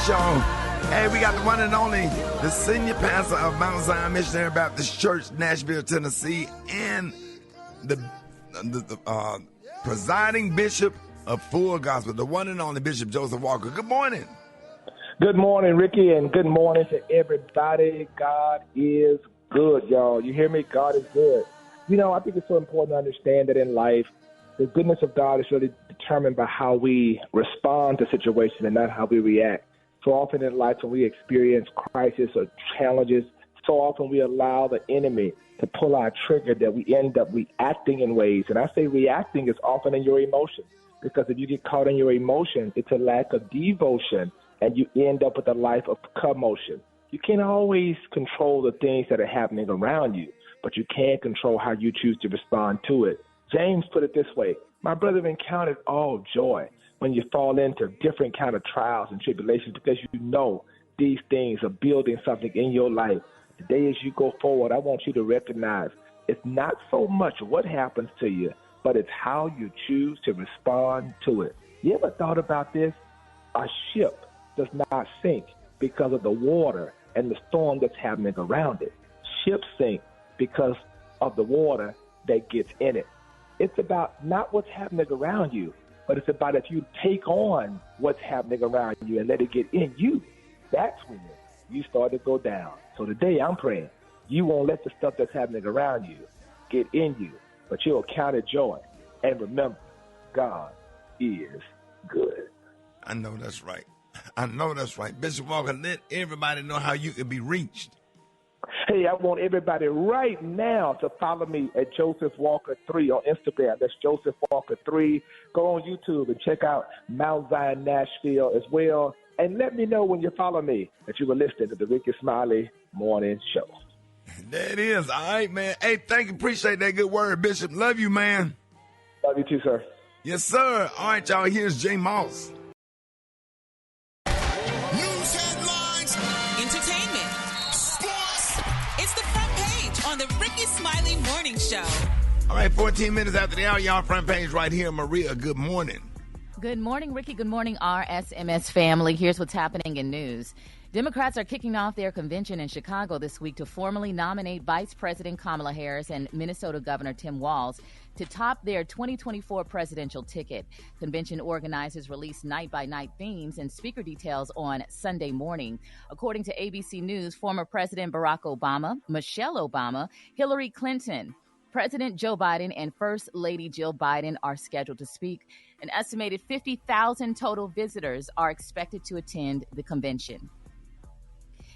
Show. Hey, we got the one and only, the senior pastor of Mount Zion Missionary Baptist Church, Nashville, Tennessee, and the presiding bishop of Full Gospel, the one and only Bishop Joseph Walker. Good morning. Good morning, Ricky, and good morning to everybody. God is good, y'all. You hear me? God is good. You know, I think it's so important to understand that in life, the goodness of God is really determined by how we respond to situations and not how we react. So often in life, when we experience crisis or challenges, so often we allow the enemy to pull our trigger that we end up reacting in ways. And I say reacting is often in your emotion, because if you get caught in your emotion, it's a lack of devotion, and you end up with a life of commotion. You can't always control the things that are happening around you, but you can control how you choose to respond to it. James put it this way: my brethren, count it all joy when you fall into different kind of trials and tribulations, because you know these things are building something in your life. Today, as you go forward, I want you to recognize it's not so much what happens to you, but it's how you choose to respond to it. You ever thought about this? A ship does not sink because of the water and the storm that's happening around it. Ships sink because of the water that gets in it. It's about not what's happening around you, but it's about if you take on what's happening around you and let it get in you, that's when you start to go down. So today I'm praying you won't let the stuff that's happening around you get in you, but you'll count it joy. And remember, God is good. I know that's right. I know that's right. Bishop Walker, let everybody know how you can be reached. Hey, I want everybody right now to follow me at Joseph Walker 3 on Instagram. That's Joseph Walker 3. Go on YouTube and check out Mount Zion Nashville as well. And let me know when you follow me that you were listening to the Rickey Smiley Morning Show. There it is. All right, man. Hey, thank you. Appreciate that good word, Bishop. Love you, man. Love you too, sir. Yes, sir. All right, y'all. Here's Jay Moss. News headlines, Entertainment, sports. it's the front page on the Rickey Smiley Morning Show. All right, 14 minutes after the hour, y'all, front page right here. Maria, good morning. Good morning, Ricky. Good morning, RSMS family. Here's what's happening in news. Democrats are kicking off their convention in Chicago this week to formally nominate Vice President Kamala Harris and Minnesota Governor Tim Walz to top their 2024 presidential ticket. Convention organizers released night-by-night themes and speaker details on Sunday morning. According to ABC News, former President Barack Obama, Michelle Obama, Hillary Clinton, President Joe Biden, and First Lady Jill Biden are scheduled to speak. An estimated 50,000 total visitors are expected to attend the convention.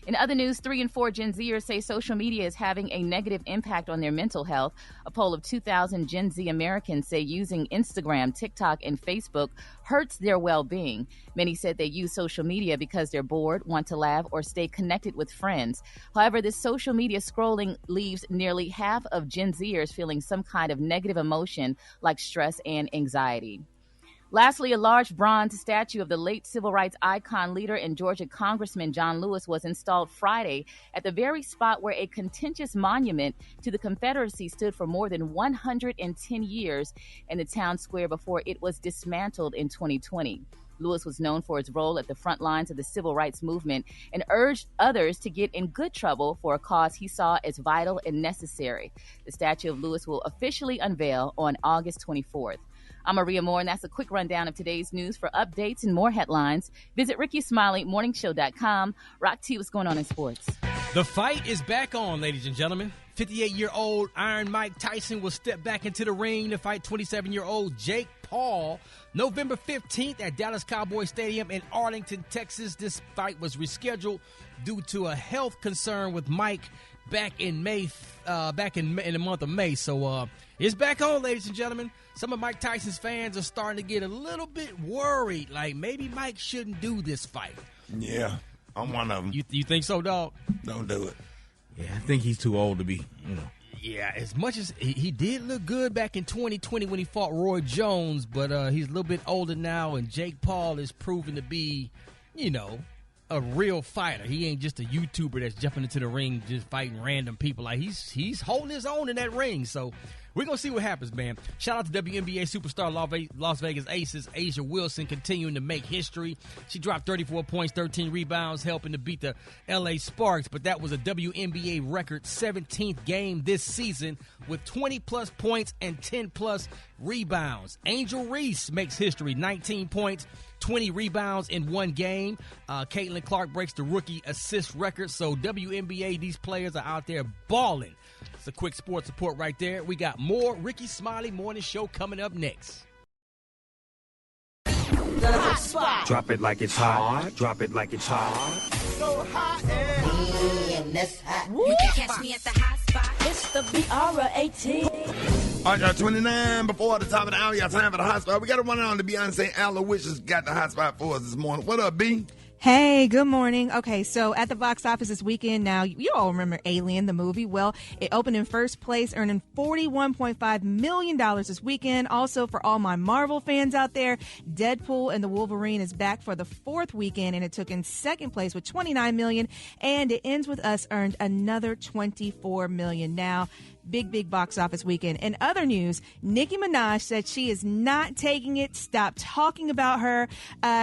In other news, 3 in 4 Gen Zers say social media is having a negative impact on their mental health. A poll of 2,000 Gen Z Americans say using Instagram, TikTok, and Facebook hurts their well-being. Many said they use social media because they're bored, want to laugh, or stay connected with friends. However, this social media scrolling leaves nearly half of Gen Zers feeling some kind of negative emotion like stress and anxiety. Lastly, a large bronze statue of the late civil rights icon, leader, and Georgia Congressman John Lewis was installed Friday at the very spot where a contentious monument to the Confederacy stood for more than 110 years in the town square before it was dismantled in 2020. Lewis was known for his role at the front lines of the civil rights movement and urged others to get in good trouble for a cause he saw as vital and necessary. The statue of Lewis will officially unveil on August 24th. I'm Maria Moore, and that's a quick rundown of today's news. For updates and more headlines, visit RickeySmileyMorningShow.com. Rock T, what's going on in sports? The fight is back on, ladies and gentlemen. 58-year-old Iron Mike Tyson will step back into the ring to fight 27-year-old Jake Paul November 15th at Dallas Cowboys Stadium in Arlington, Texas. This fight was rescheduled due to a health concern with Mike back in May, in the month of May. So it's back on, ladies and gentlemen. Some of Mike Tyson's fans are starting to get a little bit worried, like maybe Mike shouldn't do this fight. Yeah, I'm one of them. You think so, dog? Don't do it. Yeah, I think he's too old to be, Yeah, as much as he did look good back in 2020 when he fought Roy Jones, but he's a little bit older now, and Jake Paul is proven to be, a real fighter. He ain't just a YouTuber that's jumping into the ring just fighting random people. Like he's holding his own in that ring. So We're going to see what happens, man. Shout out to WNBA superstar Las Vegas Aces, Asia Wilson, continuing to make history. She dropped 34 points, 13 rebounds, helping to beat the LA Sparks. But that was a WNBA record 17th game this season with 20-plus points and 10-plus rebounds. Angel Reese makes history, 19 points, 20 rebounds in one game. Caitlin Clark breaks the rookie assist record. So WNBA, these players are out there balling. It's a quick sports report right there. We got more Rickey Smiley Morning Show coming up next. Drop it like it's hot. Drop it like it's hot. So hot You can catch me at the hot spot. It's the BR18. All right, y'all, 29 before the top of the hour. Y'all time for the hot spot. We got to run on to Beyonce. Aloysius has got the hot spot for us this morning. What up, B? Hey, good morning. Okay, so at the box office this weekend, now, you all remember Alien, the movie. Well, it opened in first place, earning $41.5 million this weekend. Also, for all my Marvel fans out there, Deadpool and the Wolverine is back for the fourth weekend, and it took in second place with $29 million. And It Ends With Us earned another $24 million. Now, big box office weekend. In other news, Nicki Minaj said she is not taking it. Stop talking about her.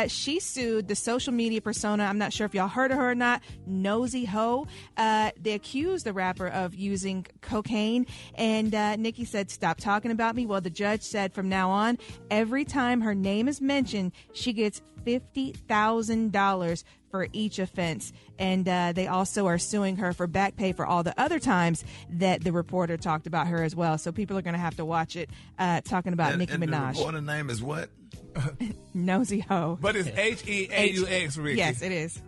She sued the social media persona. I'm not sure if y'all heard of her or not. Nosy Ho. They accused the rapper of using cocaine. And Nicki said, stop talking about me. Well, the judge said from now on, every time her name is mentioned, she gets $50,000 for each offense. And they also are suing her for back pay for all the other times that the reporter talked about her as well. So people are going to have to watch it, talking about Nicki Minaj. And the reporter name is what? Nosy Ho. But it's H-E-A-U-X, Ricky. Yes, it is.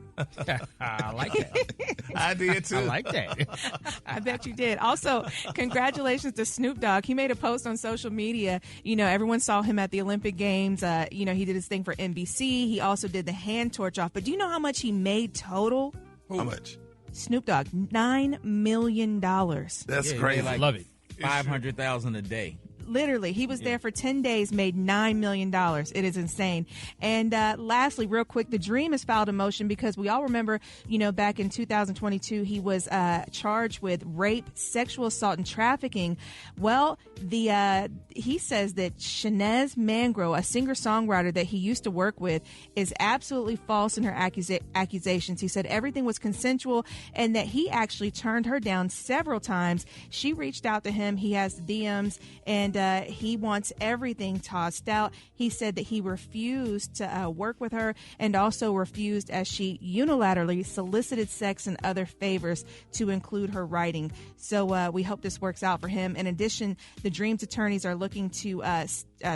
I like that. I did too. I like that. I bet you did. Also, congratulations to Snoop Dogg. He made a post on social media. You know, everyone saw him at the Olympic Games. You know, he did his thing for NBC. He also did the hand torch off. But do you know how much he made total? How much? Snoop Dogg, $9 million. That's crazy. I love it. 500,000 a day. Literally, he was there for 10 days, made $9 million. It is insane. And lastly, real quick, The Dream has filed a motion because we all remember, you know, back in 2022, he was charged with rape, sexual assault, and trafficking. Well, he says that Shanez Mangro, a singer-songwriter that he used to work with, is absolutely false in her accusations. He said everything was consensual and that he actually turned her down several times. She reached out to him. He has DMs, and he wants everything tossed out. He said that he refused to work with her and also refused as she unilaterally solicited sex and other favors to include her writing. So we hope this works out for him. In addition, the Dream's attorneys are looking to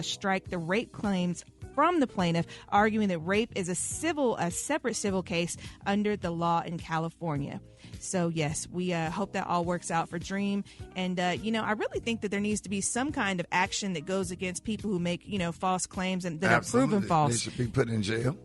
strike the rape claims from the plaintiff, arguing that rape is a separate civil case under the law in California. So, yes, we hope that all works out for Dream. And, you know, I really think that there needs to be some kind of action that goes against people who make, you know, false claims and that are proven false. They should be put in jail.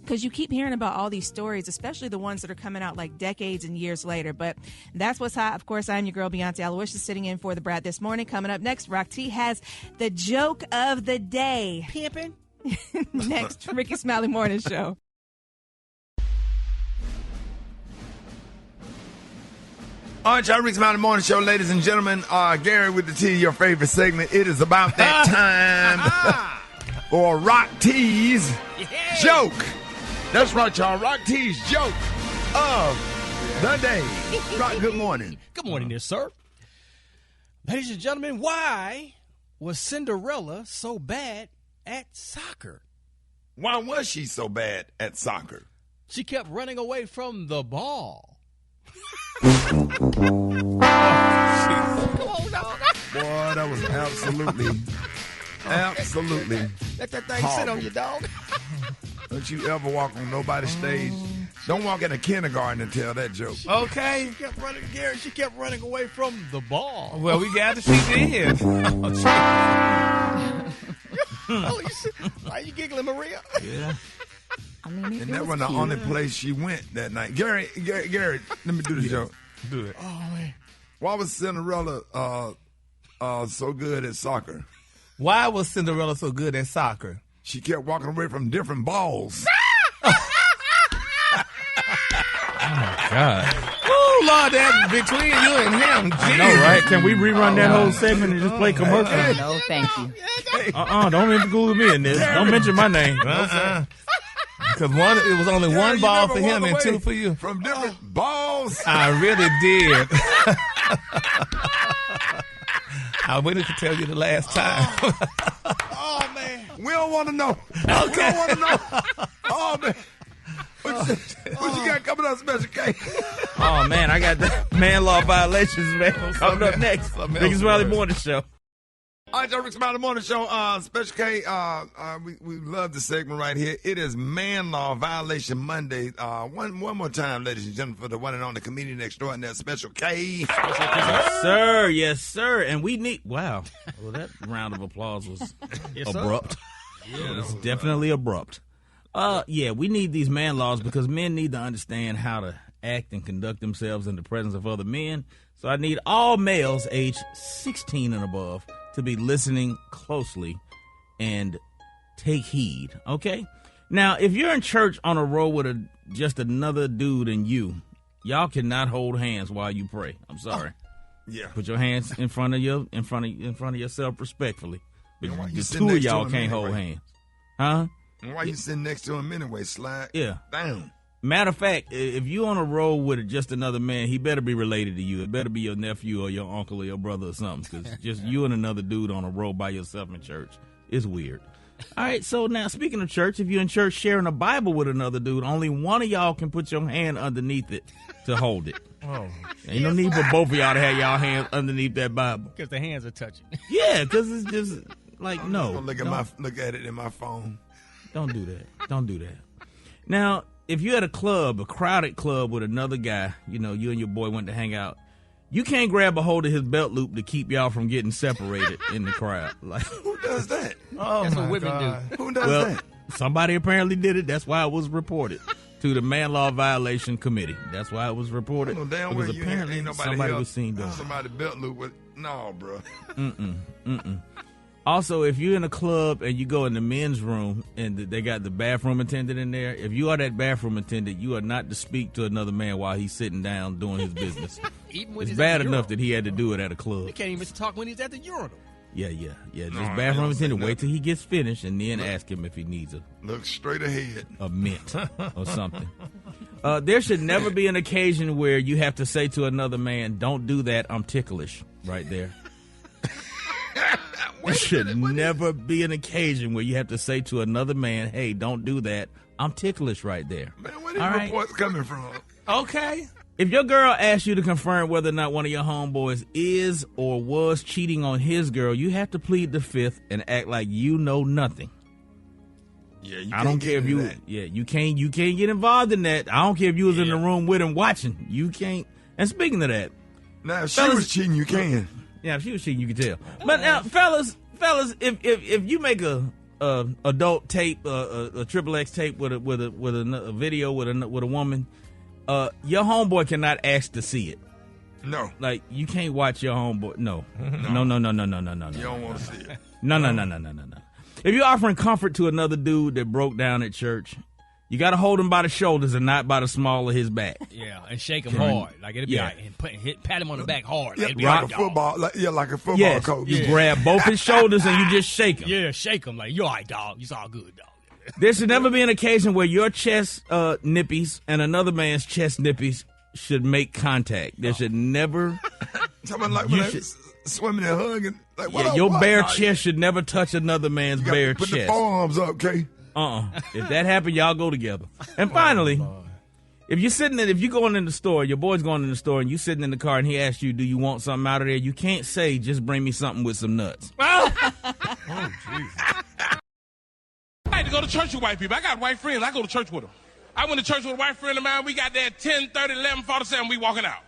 Because you keep hearing about all these stories, especially the ones that are coming out like decades and years later. But that's what's hot. Of course, I'm your girl, Beyonce Aloysius, sitting in for the Brad this morning. Coming up next, Rock T has the joke of the day. Pimpin'. Next, Rickey Smiley Morning Show. All right, y'all, Rickey Smiley Morning Show, ladies and gentlemen. Gary with the T, your favorite segment. It is about that time for Rock T's joke. That's right, y'all. Rock T's joke of the day. Rock, good morning. Good morning, there, sir. Ladies and gentlemen, why was Cinderella so bad at soccer? Why was she so bad at soccer? She kept running away from the ball. Come on, dog. Boy, that was absolutely. Let that thing horrible. sit on you, dog. Don't you ever walk on nobody's stage. Don't walk in a kindergarten and tell that joke. Okay. She kept running, Gary. She kept running away from the ball. Well, we got to see this. Why are you giggling, Maria? Yeah. I mean, And that was the only place she went that night. Gary, let me do the joke. Do it. Oh, man. Why was Cinderella so good at soccer? Why was Cinderella so good at soccer? She kept walking away from different balls. Oh, my God. Woo! Oh, Lord, that's between you and him. I know, right? Can we rerun that whole segment and just play commercial? No, thank you. Don't include me in this. Don't mention my name. Because it was only one ball for him and two for you. From different balls. I really did. I waited to tell you the last time. Oh, man. We don't want to know. Okay. We don't want to know. Oh, man. What you got coming up, Special K? Oh, man, I got the man law violations, man. Coming up next. Rickey Smiley Morning Show. All right, Rickey Smiley Morning Show. Special K, we love the segment right here. It is Man Law Violation Monday. One more time, ladies and gentlemen, for the one and only comedian extraordinaire, Special K. Yes, sir. Yes, sir. And we need, wow. Well, that round of applause was abrupt. Yeah, it's definitely abrupt. Yeah, we need these man laws because men need to understand how to act and conduct themselves in the presence of other men. So I need all males aged 16 and above to be listening closely and take heed, okay? Now, if you're in church on a row with just another dude and y'all cannot hold hands while you pray. I'm sorry. Yeah. Put your hands in front of yourself respectfully. But You the two of y'all can't hold hands. Huh? And why you sitting next to him anyway? Slide down. Matter of fact, if you on a roll with just another man, he better be related to you. It better be your nephew or your uncle or your brother or something, because just you and another dude on a roll by yourself in church is weird. All right, so now speaking of church, if you're in church sharing a Bible with another dude, only one of y'all can put your hand underneath it to hold it. Oh, ain't no need for both of y'all to have y'all hands underneath that Bible. Because the hands are touching. Yeah, because it's just like, no. I'm gonna look at it in my phone. Don't do that. Don't do that. Now, if you're at a crowded club with another guy, you and your boy went to hang out, you can't grab a hold of his belt loop to keep y'all from getting separated in the crowd. Like, who does that? Oh, that's my what women God. do. Who does that? Somebody apparently did it. That's why it was reported to the Man Law Violation Committee. That's why it was reported. No damn because way you apparently ain't nobody somebody else, was seen doing it. somebody belt loop with bro. Also, if you're in a club and you go in the men's room and they got the bathroom attendant in there, if you are that bathroom attendant, you are not to speak to another man while he's sitting down doing his business. Even when It's he's bad at the enough urinal. that he had to do it at a club. He can't even talk when he's at the urinal. Yeah. Just No, I bathroom don't say attendant. Wait nothing. till he gets finished and then ask him if he needs Look straight ahead. a mint or something. There should never be an occasion where you have to say to another man, "Don't do that. I'm ticklish." Right there. There should never be an occasion where you have to say to another man, "Hey, don't do that. I'm ticklish." Right there. Man, where these All right. reports coming from? Okay. If your girl asks you to confirm whether or not one of your homeboys is or was cheating on his girl, you have to plead the fifth and act like you know nothing. Yeah, you I don't care if you. that. Yeah, you can't get involved in that. I don't care if you was in the room with him watching. You can't. And speaking of that, Now, if she fellas- was cheating, you can. yeah, if she was cheating, you could tell. But now, fellas, if you make a adult tape, a triple X tape with a video with a woman, your homeboy cannot ask to see it. No. Like, you can't watch your homeboy. No. No. You don't want to see it. No. If you're offering comfort to another dude that broke down at church, you got to hold him by the shoulders and not by the small of his back. Yeah, and shake him hard. Like, it'll be Yeah. all right. And pat him on the back hard. Yeah, It'll be like all a right, football. Like a football Yes, coach. you grab both his shoulders and you just shake him. Yeah, shake him. Like, you all right, dog. You all good, dog. There should never be an occasion where your chest nippies and another man's chest nippies should make contact. There should never. Talking like You when they should- swimming and hugging. Like, what Yeah, up, your what? bare Nah, chest should never touch another man's you got bare to put the chest. forearms up, okay? If that happened, y'all go together. And finally, if you're going in the store, your boy's going in the store, and you sitting in the car, and he asks you, "Do you want something out of there?" You can't say, "Just bring me something with some nuts." I like to go to church with white people. I got white friends. I go to church with them. I went to church with a white friend of mine. We got there at 10:30, 11:47. We walking out.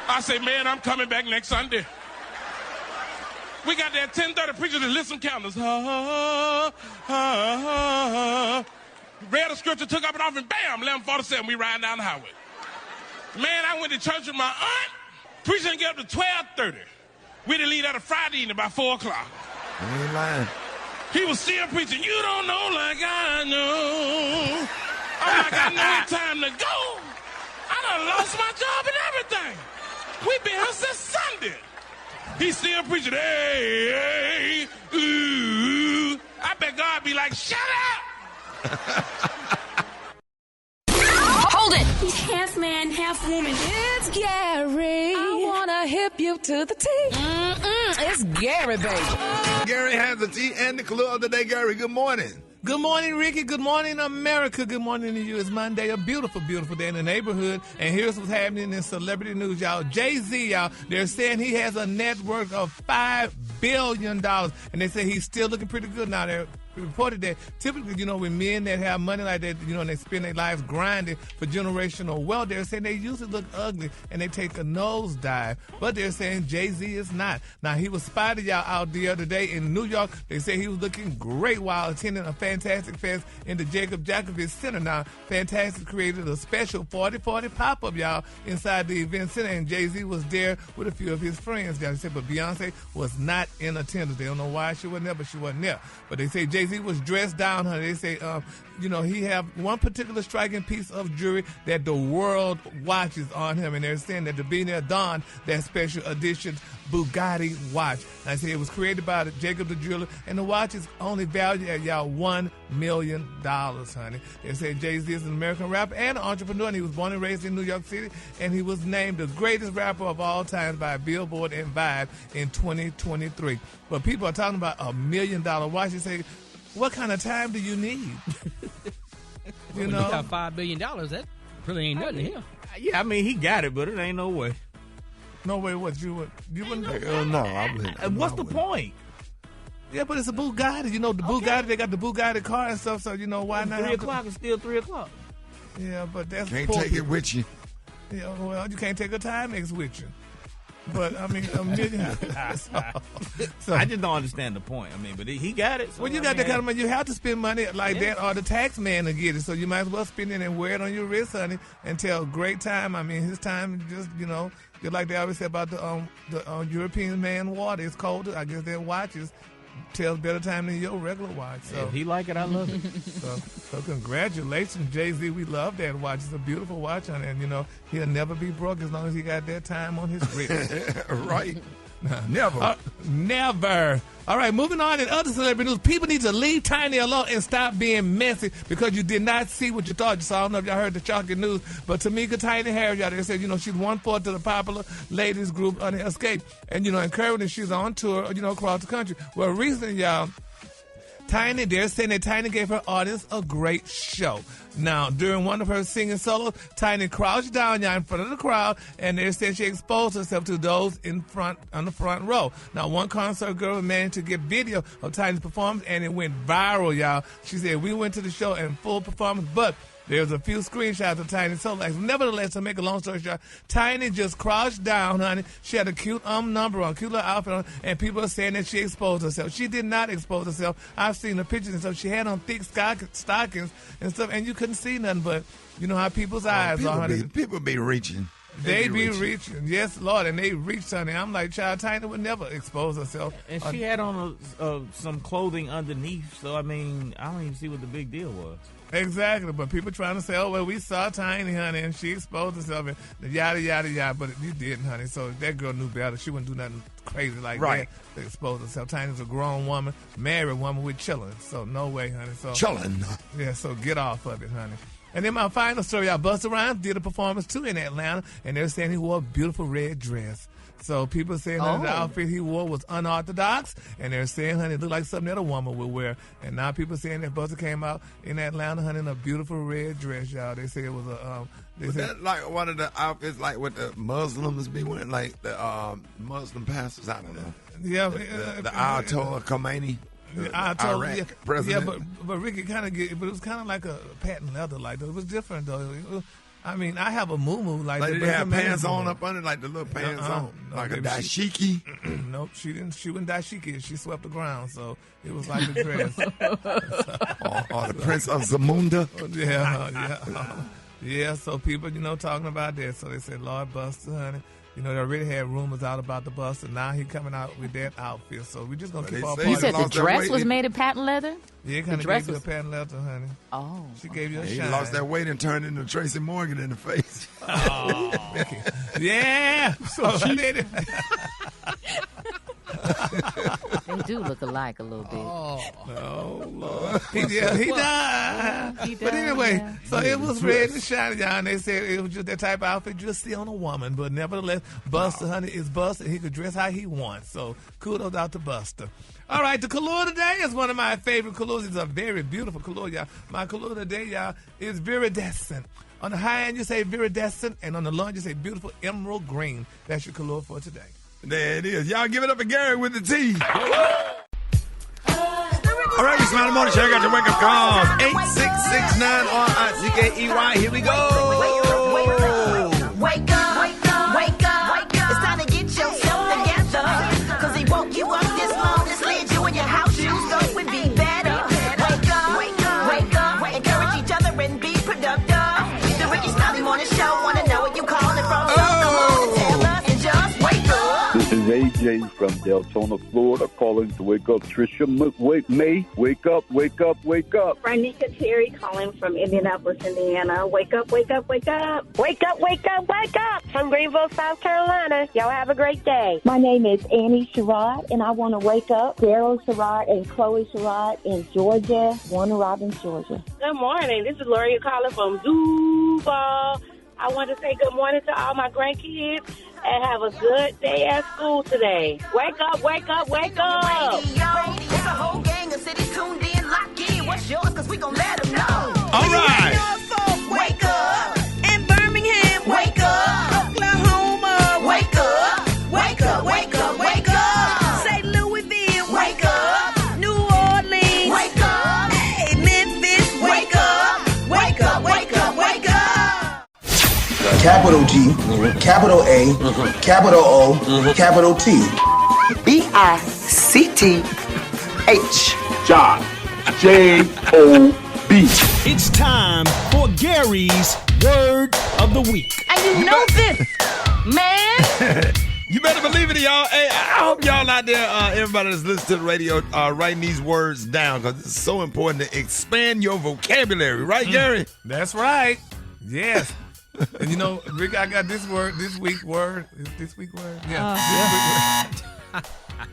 I say, man, I'm coming back next Sunday. We got there at 10:30. Preacher just lit some candles. Read the scripture, took up and off, and bam, 11:47. We riding down the highway. Man, I went to church with my aunt. Preacher didn't get up to 12:30. We didn't leave out a Friday evening by 4 o'clock. I ain't lying. He was still preaching, you don't know like I know. I'm like, I know it's time to go. I done lost my job and We've been here since Sunday. He's still preaching, hey, hey, ooh. I bet God be like, shut up. Hold it! He's half man, half woman. It's Gary. I wanna hip you to the T. It's Gary, baby. Gary has the tea and the clue of the day. Gary, good morning. Good morning, Ricky. Good morning, America. Good morning to you. It's Monday, a beautiful, beautiful day in the neighborhood. And here's what's happening in celebrity news, y'all. Jay-Z, y'all, they're saying he has a net worth of $5 billion. And they say he's still looking pretty good now. They're reported that typically, you know, when men that have money like that, you know, and they spend their lives grinding for generational wealth, they're saying they usually look ugly and they take a nosedive. But they're saying Jay-Z is not. Now, he was spotted, y'all, out the other day in New York. They say he was looking great while attending a Fantastic Fest in the Jacob Javits Center. Now, Fantastic created a special 40-40 pop-up, y'all, inside the event center, and Jay-Z was there with a few of his friends, y'all. They said, but Beyonce was not in attendance. They don't know why she wasn't there, but she wasn't there. But they say Jay-Z was dressed down, honey. They say, you know, he have one particular striking piece of jewelry that the world watches on him, and they're saying that the billionaire donned that special edition Bugatti watch. And I say it was created by Jacob the jeweler, and the watch is only valued at y'all $1 million, honey. They say Jay-Z is an American rapper and an entrepreneur, and he was born and raised in New York City, and he was named the greatest rapper of all time by Billboard and Vibe in 2023. But people are talking about $1 million watch. They say, what kind of time do you need? You know, you got $5 billion. That really ain't nothing to him. Yeah, I mean, he got it, but it ain't no way. No way. What you wouldn't? No, I wouldn't. What's the point? Yeah, but it's a Bugatti. You know, the Bugatti. They got the Bugatti car and stuff. So you know why not? 3 o'clock is still 3 o'clock. Yeah, but that's can't take it with you. Yeah, well, you can't take a Timex with you. But I mean, $1 million. So I just don't understand the point. I mean, but he got it. So well, you got that kind of money. You have to spend money like that, or the tax man will get it. So you might as well spend it and wear it on your wrist, honey, until great time. I mean, his time just, you know, just like they always say about the European man water. It's colder. I guess their watches tells better time than your regular watch. So if he like it, I love it. So congratulations, Jay-Z. We love that watch. It's a beautiful watch, honey, and you know he'll never be broke as long as he got that time on his wrist. Right. Never. Never. All right, moving on in other celebrity news. People need to leave Tiny alone and stop being messy because you did not see what you thought you saw. I don't know if y'all heard the shocking news, but Tamika Tiny Harris out there said, you know, she's 1/4 of the popular ladies group on Escape. And, you know, encouraging she's on tour, you know, across the country. Well, recently, y'all, Tiny, they're saying that Tiny gave her audience a great show. Now, during one of her singing solos, Tiny crouched down in front of the crowd, and they said she exposed herself to those in front on the front row. Now, one concert girl managed to get video of Tiny's performance, and it went viral, y'all. She said, we went to the show in full performance, but there's a few screenshots of Tiny solo acts. Nevertheless, to make a long story short, Tiny just crouched down, honey. She had a cute number on, cute little outfit on, and people are saying that she exposed herself. She did not expose herself. I've seen the pictures and stuff. She had on thick stockings and stuff, and you couldn't see nothing but, you know how people's eyes are, honey. People be reaching. They be reaching. Yes, Lord, and they reached, honey. I'm like, child, Tiny would never expose herself. And she had on some clothing underneath, so, I mean, I don't even see what the big deal was. Exactly, but people trying to say, oh, well, we saw Tiny, honey, and she exposed herself, and yada, yada, yada, but you didn't, honey, so that girl knew better. She wouldn't do nothing crazy like that to expose herself. Tiny's a grown woman, married woman with children, so no way, honey. So children. Yeah, so get off of it, honey. And then my final story, Busta Rhymes did a performance, too, in Atlanta, and they're saying he wore a beautiful red dress. So people saying that the outfit he wore was unorthodox, and they're saying, honey, it looked like something that a woman would wear. And now people saying that Busta came out in Atlanta, honey, in a beautiful red dress, y'all. They say it was a... was that like one of the outfits like what the Muslims be wearing, like the Muslim pastors? I don't know. Yeah. The Ayatollah Khomeini. Iraq president. Yeah, but Ricky kind of but it was kind of like a patent leather, like it was different though. I mean, I have a muumuu like did they have pants on up under, like the little pants on, like a dashiki. Nope, she didn't. She wouldn't dashiki. She swept the ground, so it was like a dress. or the Prince of Zamunda. Yeah. So people, you know, talking about that. So they said, Lord Buster, honey. You know, they already had rumors out about the Buster. Now he coming out with that outfit. So we're just going to keep our party. You said the dress was made of patent leather? Yeah, it kind of gave you a patent leather, honey. Oh. She gave you a shine. He lost that weight and turned into Tracy Morgan in the face. Oh. Yeah. So she did it. They do look alike a little bit. Oh, Lord. He died. But anyway, so it was red and shiny, y'all, and they said it was just that type of outfit you'll see on a woman. But nevertheless, Buster, honey, is Buster. He could dress how he wants. So kudos out to Buster. All right, the color today is one of my favorite colors. It's a very beautiful color, y'all. My color today, y'all, is viridescent. On the high end, you say viridescent, and on the low end, you say beautiful emerald green. That's your color for today. There it is. Y'all give it up for Gary with the T. All right, Rickey Smiley Morning Show. I got your wake-up calls. 866-9-RICKEY. Here we go. Wake up, wake up, wake up, wake up. It's time to get yourself together. Cause he woke you up this morning, slid you in your house shoes, so it would be better. Wake up, wake up, wake up. Encourage each other and be productive. The Rickey Smiley Morning Show. Wanna know what you calling from? So come on and tell us and just wake up. This is AJ from Deltona, Florida, calling to wake up Trisha May. Wake up, wake up, wake up. Ranika Terry calling from Indianapolis, Indiana. Wake up, wake up, wake up. Wake up, wake up, wake up. From Greenville, South Carolina. Y'all have a great day. My name is Annie Sherrod, and I want to wake up Daryl Sherrod and Chloe Sherrod in Georgia, Warner Robins, Georgia. Good morning. This is Lori calling from Duval. I want to say good morning to all my grandkids and have a good day at school today. Wake up, wake up, wake up. It's a whole gang of cities tuned in, locked in. What's yours? Cause we gon' let them know. All right. Wake up. In Birmingham, wake up. Oklahoma, wake up. Wake up, wake up, wake up. St. Louisville, wake up. New Orleans, wake up. Hey, Memphis, wake up. Wake up, wake up, wake up. Capital G, capital A, capital O, capital T. B-I-C-T-H. John. J-O-B. It's time for Gary's Word of the Week. And you know this, man. You better believe it, y'all. Hey, I hope y'all out there, everybody that's listening to the radio, writing these words down because it's so important to expand your vocabulary. Right, Gary? That's right. Yes. And you know, Rick, I got this word, this week word. Is this week word? Yeah. This week word.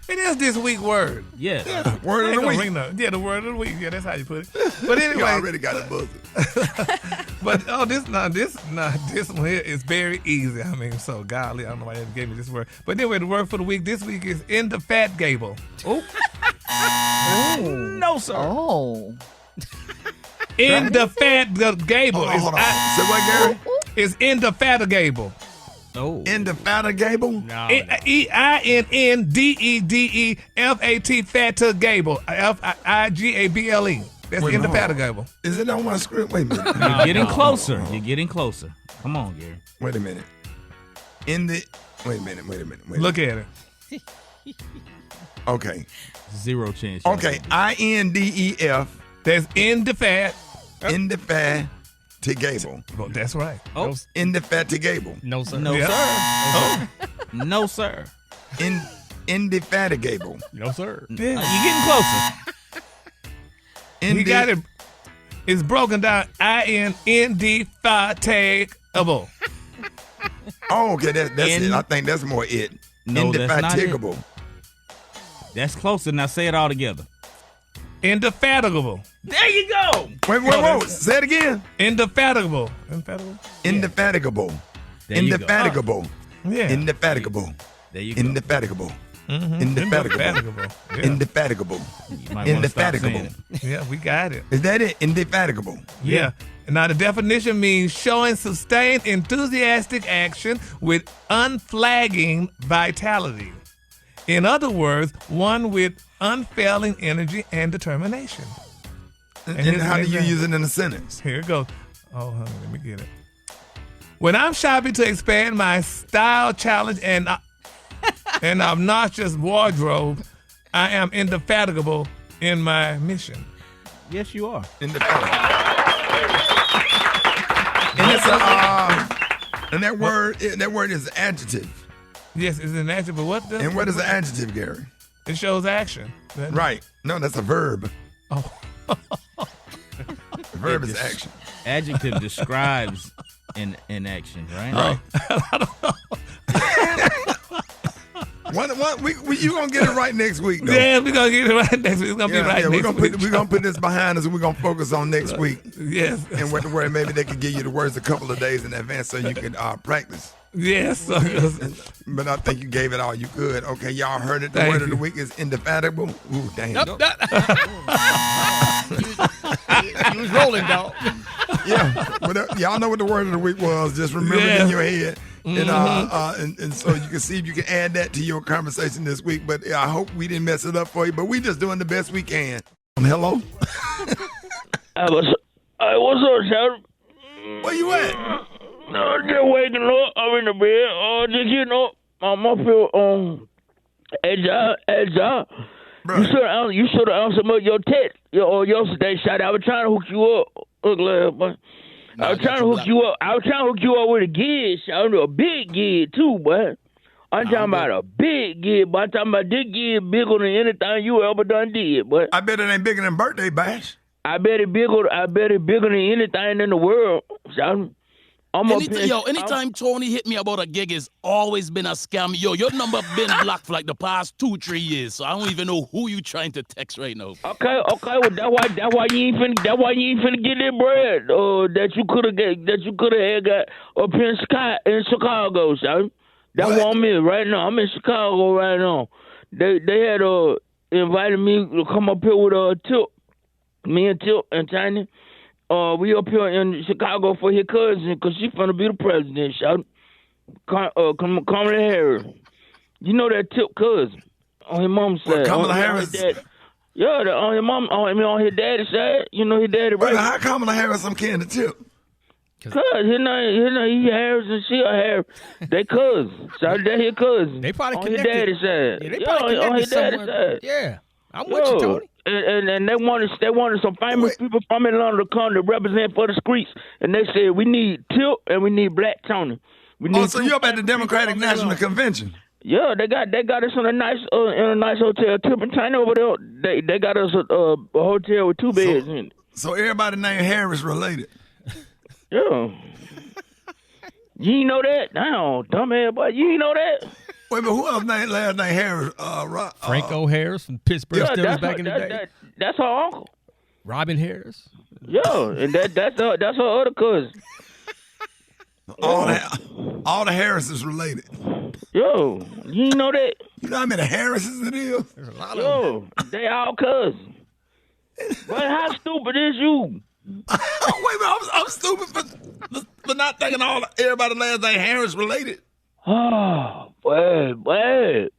It is this week word. Yes. Yeah. Word of the week. Yeah, the word of the week. Yeah, that's how you put it. But anyway. You already got the buzzer. But this one here is very easy. I mean, so golly, I don't know why they gave me this word. But anyway, the word for the week this week is indefatigable. Oh. No, sir. Oh. Indefatigable. Hold on. Say what, Gary? It's indefatigable. Oh. Indefatigable? No. I-N-N-D-E-D-E-F-A-T, fatigable. F-I-G-A-B-L-E. That's indefatigable. Is it on my script? Wait a minute. You're getting closer. You're getting closer. Come on, Gary. Wait a minute. Wait a minute. Look at it. Okay. Zero chance. Okay. I-N-D-E-F. That's indefatigable. Well, that's right. Oh. Indefatigable. No, sir. No, Yeah. sir. Oh. No, sir. Indefatigable. No, sir. Yeah. You're getting closer. He got it. It's broken down. Indefatigable. Oh, okay. That's it. I think that's more it. No, indefatigable. That's not it. That's closer. Now say it all together. Indefatigable. There you go. Wait. Say it again. Indefatigable. Indefatigable. There you go. Indefatigable. Yeah. Indefatigable. There you go. Indefatigable. Mm-hmm. Indefatigable. Yeah. Indefatigable. You might wanna stop saying Indefatigable. it. Yeah, we got it. Is that it? Indefatigable. Yeah. Now, the definition means showing sustained enthusiastic action with unflagging vitality. In other words, one with unfailing energy and determination. And how do you use it in a sentence? Here it goes. Oh, honey, let me get it. When I'm shopping to expand my style challenge and obnoxious wardrobe, I am indefatigable in my mission. Yes, you are. Indefatigable. And it's and that word is adjective. Yes, it's an adjective, but what does... And what is the adjective, Gary? It shows action. Right. No, that's a verb. Oh. The verb is action. Adjective describes an action, right? You gonna get it right next week, though. Yeah, we're gonna get it right next week. It's gonna be right next week. We're gonna put this behind us and we're gonna focus on next week. Yes. And where maybe they can give you the words a couple of days in advance so you can practice. Yes. But I think you gave it all you could. Okay, y'all heard it. The word of the week is indefatigable. Ooh, damn. You was rolling, dog. Yeah. Y'all know what the word of the week was. Just remember it in your head. And so you can see if you can add that to your conversation this week. But I hope we didn't mess it up for you. But we just doing the best we can. Hello? What's up, sir? Where you at? No, just waking up. I'm in the bed. Just I'm up here Edge. You should have answered your text yesterday, shot. I was trying to hook you up. I was trying to hook you up. I was trying to hook you up with a gig, a big gig too, boy. I'm talking about a big gig, but I'm talking about this gig bigger than anything you ever done did, boy. I bet it ain't bigger than Birthday Bash. I bet it bigger than anything in the world, son. Anytime Tony hit me about a gig, it's always been a scam. Yo, your number been blocked for like the past 2-3 years, so I don't even know who you trying to text right now. Okay. Well, that's why you ain't finna get that bread. That you could have got up in Chicago, son. That's where I'm in right now. I'm in Chicago right now. They had invited me to come up here with Tip, me and Tip and Tiny. We up here in Chicago for his cousin because she finna be the president, shout. Kamala Harris. You know that Tip cousin on his mom's side. Kamala Harris? Yeah, on his mom, on his daddy's side. You know his daddy, right? How Kamala Harris some kin to Tip? Cause his name, he Harris and she a Harris. They cousins. So that's his cousin. They probably on connected. His daddy's side. Yeah, they probably connected on his daddy's somewhere. side. Yeah, I'm with you, Tony. And they wanted some famous people from Atlanta to come to represent for the streets. And they said, we need Tip and we need Black Tony. So you're up at the Democratic National Convention? Yeah, they got us in a nice hotel. Tip and Tiny over there, they got us a hotel with 2 beds in it. So everybody named Harris related? Yeah. You ain't know that? No, dumbass boy. You ain't know that? Wait, but who else last name Harris? Franco Harris from Pittsburgh Steelers back in the day. That's her uncle. Robin Harris. Yeah, and that's her other cousin. All the Harrises related. Yo, you know that? You know how many Harrises it is? There's a lot of them. They all cousins. But how stupid is you? Wait a minute, I'm stupid for not thinking everybody last name Harris related. Oh, boy,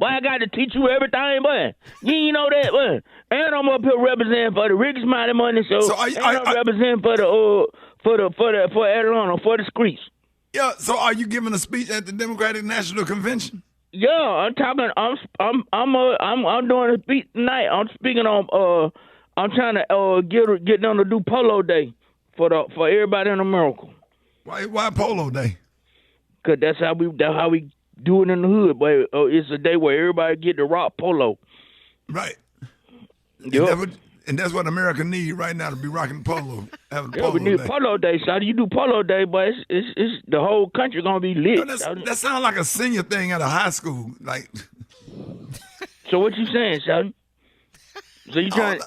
I got to teach you everything, boy. You ain't know that, boy. And I'm up here representing for the Rickey Smiley Morning Show. So I'm representing for Atlanta, for the streets. Yeah. So are you giving a speech at the Democratic National Convention? Yeah, I'm talking. I'm doing a speech tonight. I'm speaking on. I'm trying to get them to do Polo Day for everybody in America. Why Polo Day? Cause that's how we do it in the hood. But it's a day where everybody get to rock polo. Right. Yep. And that's what America need right now, to be rocking polo. We need Polo Day, so you do Polo Day, but it's the whole country gonna be lit. That sounds like a senior thing at a high school. Like. So what you saying, Shawty? So you trying?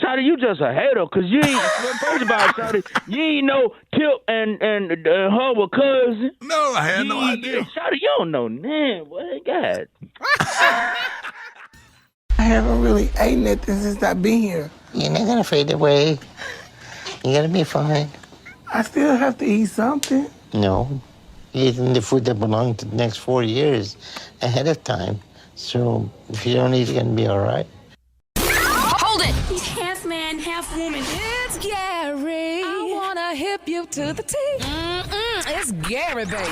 Shawty, you just a hater, cause you ain't. First of all, Shawty, you ain't know Tip and her were cousins. No, I had no idea. Shawty, you don't know, man. What God? I haven't really ate nothing since I've been here. You're not gonna fade away. You're gonna be fine. I still have to eat something. No. You're eating the food that belongs to the next 4 years ahead of time. So if you don't eat, you're gonna be all right. Hold it! He's half man, half woman. It's Gary. I wanna hip you to the T. It's Gary, baby.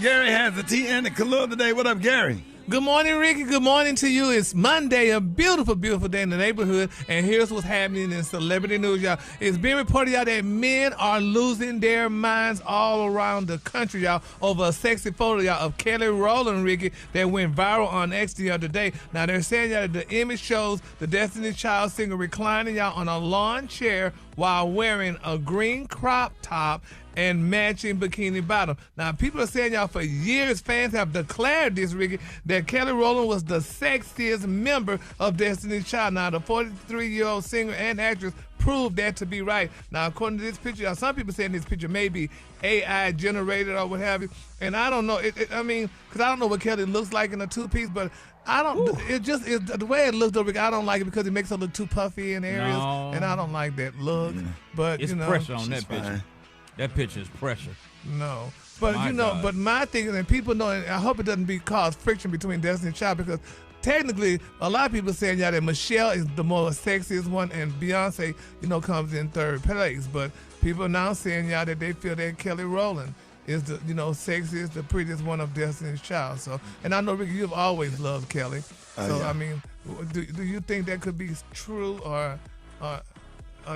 Gary has the T and the Kalua today. What up, Gary? Good morning, Ricky. Good morning to you. It's Monday, a beautiful, beautiful day in the neighborhood. And here's what's happening in celebrity news, y'all. It's being reported, y'all, that men are losing their minds all around the country, y'all, over a sexy photo, y'all, of Kelly Rowland, Ricky, that went viral on X the other day. Now, they're saying, y'all, that the image shows the Destiny's Child singer reclining, y'all, on a lawn chair while wearing a green crop top and matching bikini bottom. Now, people are saying, y'all, for years, fans have declared this, Ricky, that Kelly Rowland was the sexiest member of Destiny's Child. Now, the 43-year-old singer and actress proved that to be right. Now, according to this picture, y'all, some people saying this picture may be AI generated or what have you. And I don't know. Because I don't know what Kelly looks like in a two-piece, but I don't. Ooh. It just is the way it looks, though, Ricky, I don't like it because it makes her look too puffy in areas, and I don't like that look. But it's pressure on that picture. That picture is pressure. No. But, but my thing is, and people know, and I hope it doesn't cause friction between Destiny and Child, because technically, a lot of people are saying, yeah, that Michelle is the most sexiest one, and Beyonce, comes in third place. But people are now saying, yeah, that they feel that Kelly Rowland is the, sexiest, the prettiest one of Destiny's Child. So, and I know, Ricky, you've always loved Kelly. So, yeah. I mean, do you think that could be true, or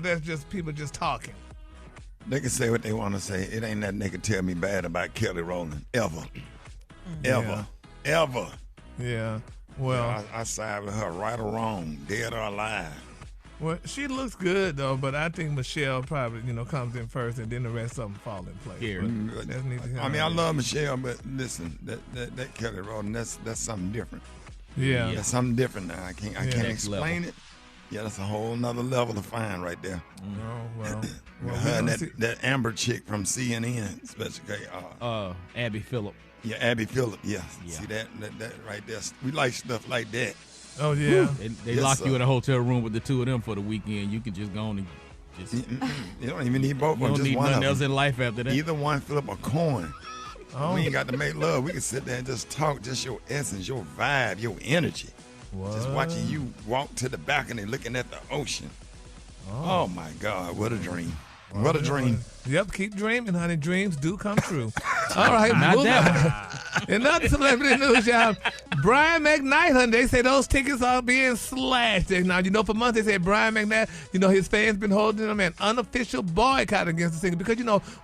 that's just people just talking? They can say what they want to say. It ain't nothing they can tell me bad about Kelly Rowland. Ever. Yeah. Well, I side with her, right or wrong, dead or alive. Well, she looks good, though, but I think Michelle probably, comes in first, and then the rest of them fall in place. Yeah. I love Michelle, but listen, that Kelly Rowland, that's something different. Yeah. That's something different now. I can't explain it. Yeah, that's a whole nother level to find right there. Oh, well her and that Amber chick from CNN, especially. Abby Phillip. Yeah, Abby Phillip. Yeah. See that right there. We like stuff like that. Oh yeah. They lock you in a hotel room with the two of them for the weekend. You can just go on and just. You don't even need both of them. You don't need nothing else in life after that. Either one flip a coin. Oh. We ain't got to make love. We can sit there and just talk, just your essence, your vibe, your energy. What? Just watching you walk to the balcony looking at the ocean. Oh my God, what a dream. What a dream. Yep, keep dreaming, honey. Dreams do come true. All right, moving on. In other celebrity news, y'all, Brian McKnight, honey, they say those tickets are being slashed. Now, for months they said Brian McKnight, his fans been holding him an unofficial boycott against the singer because,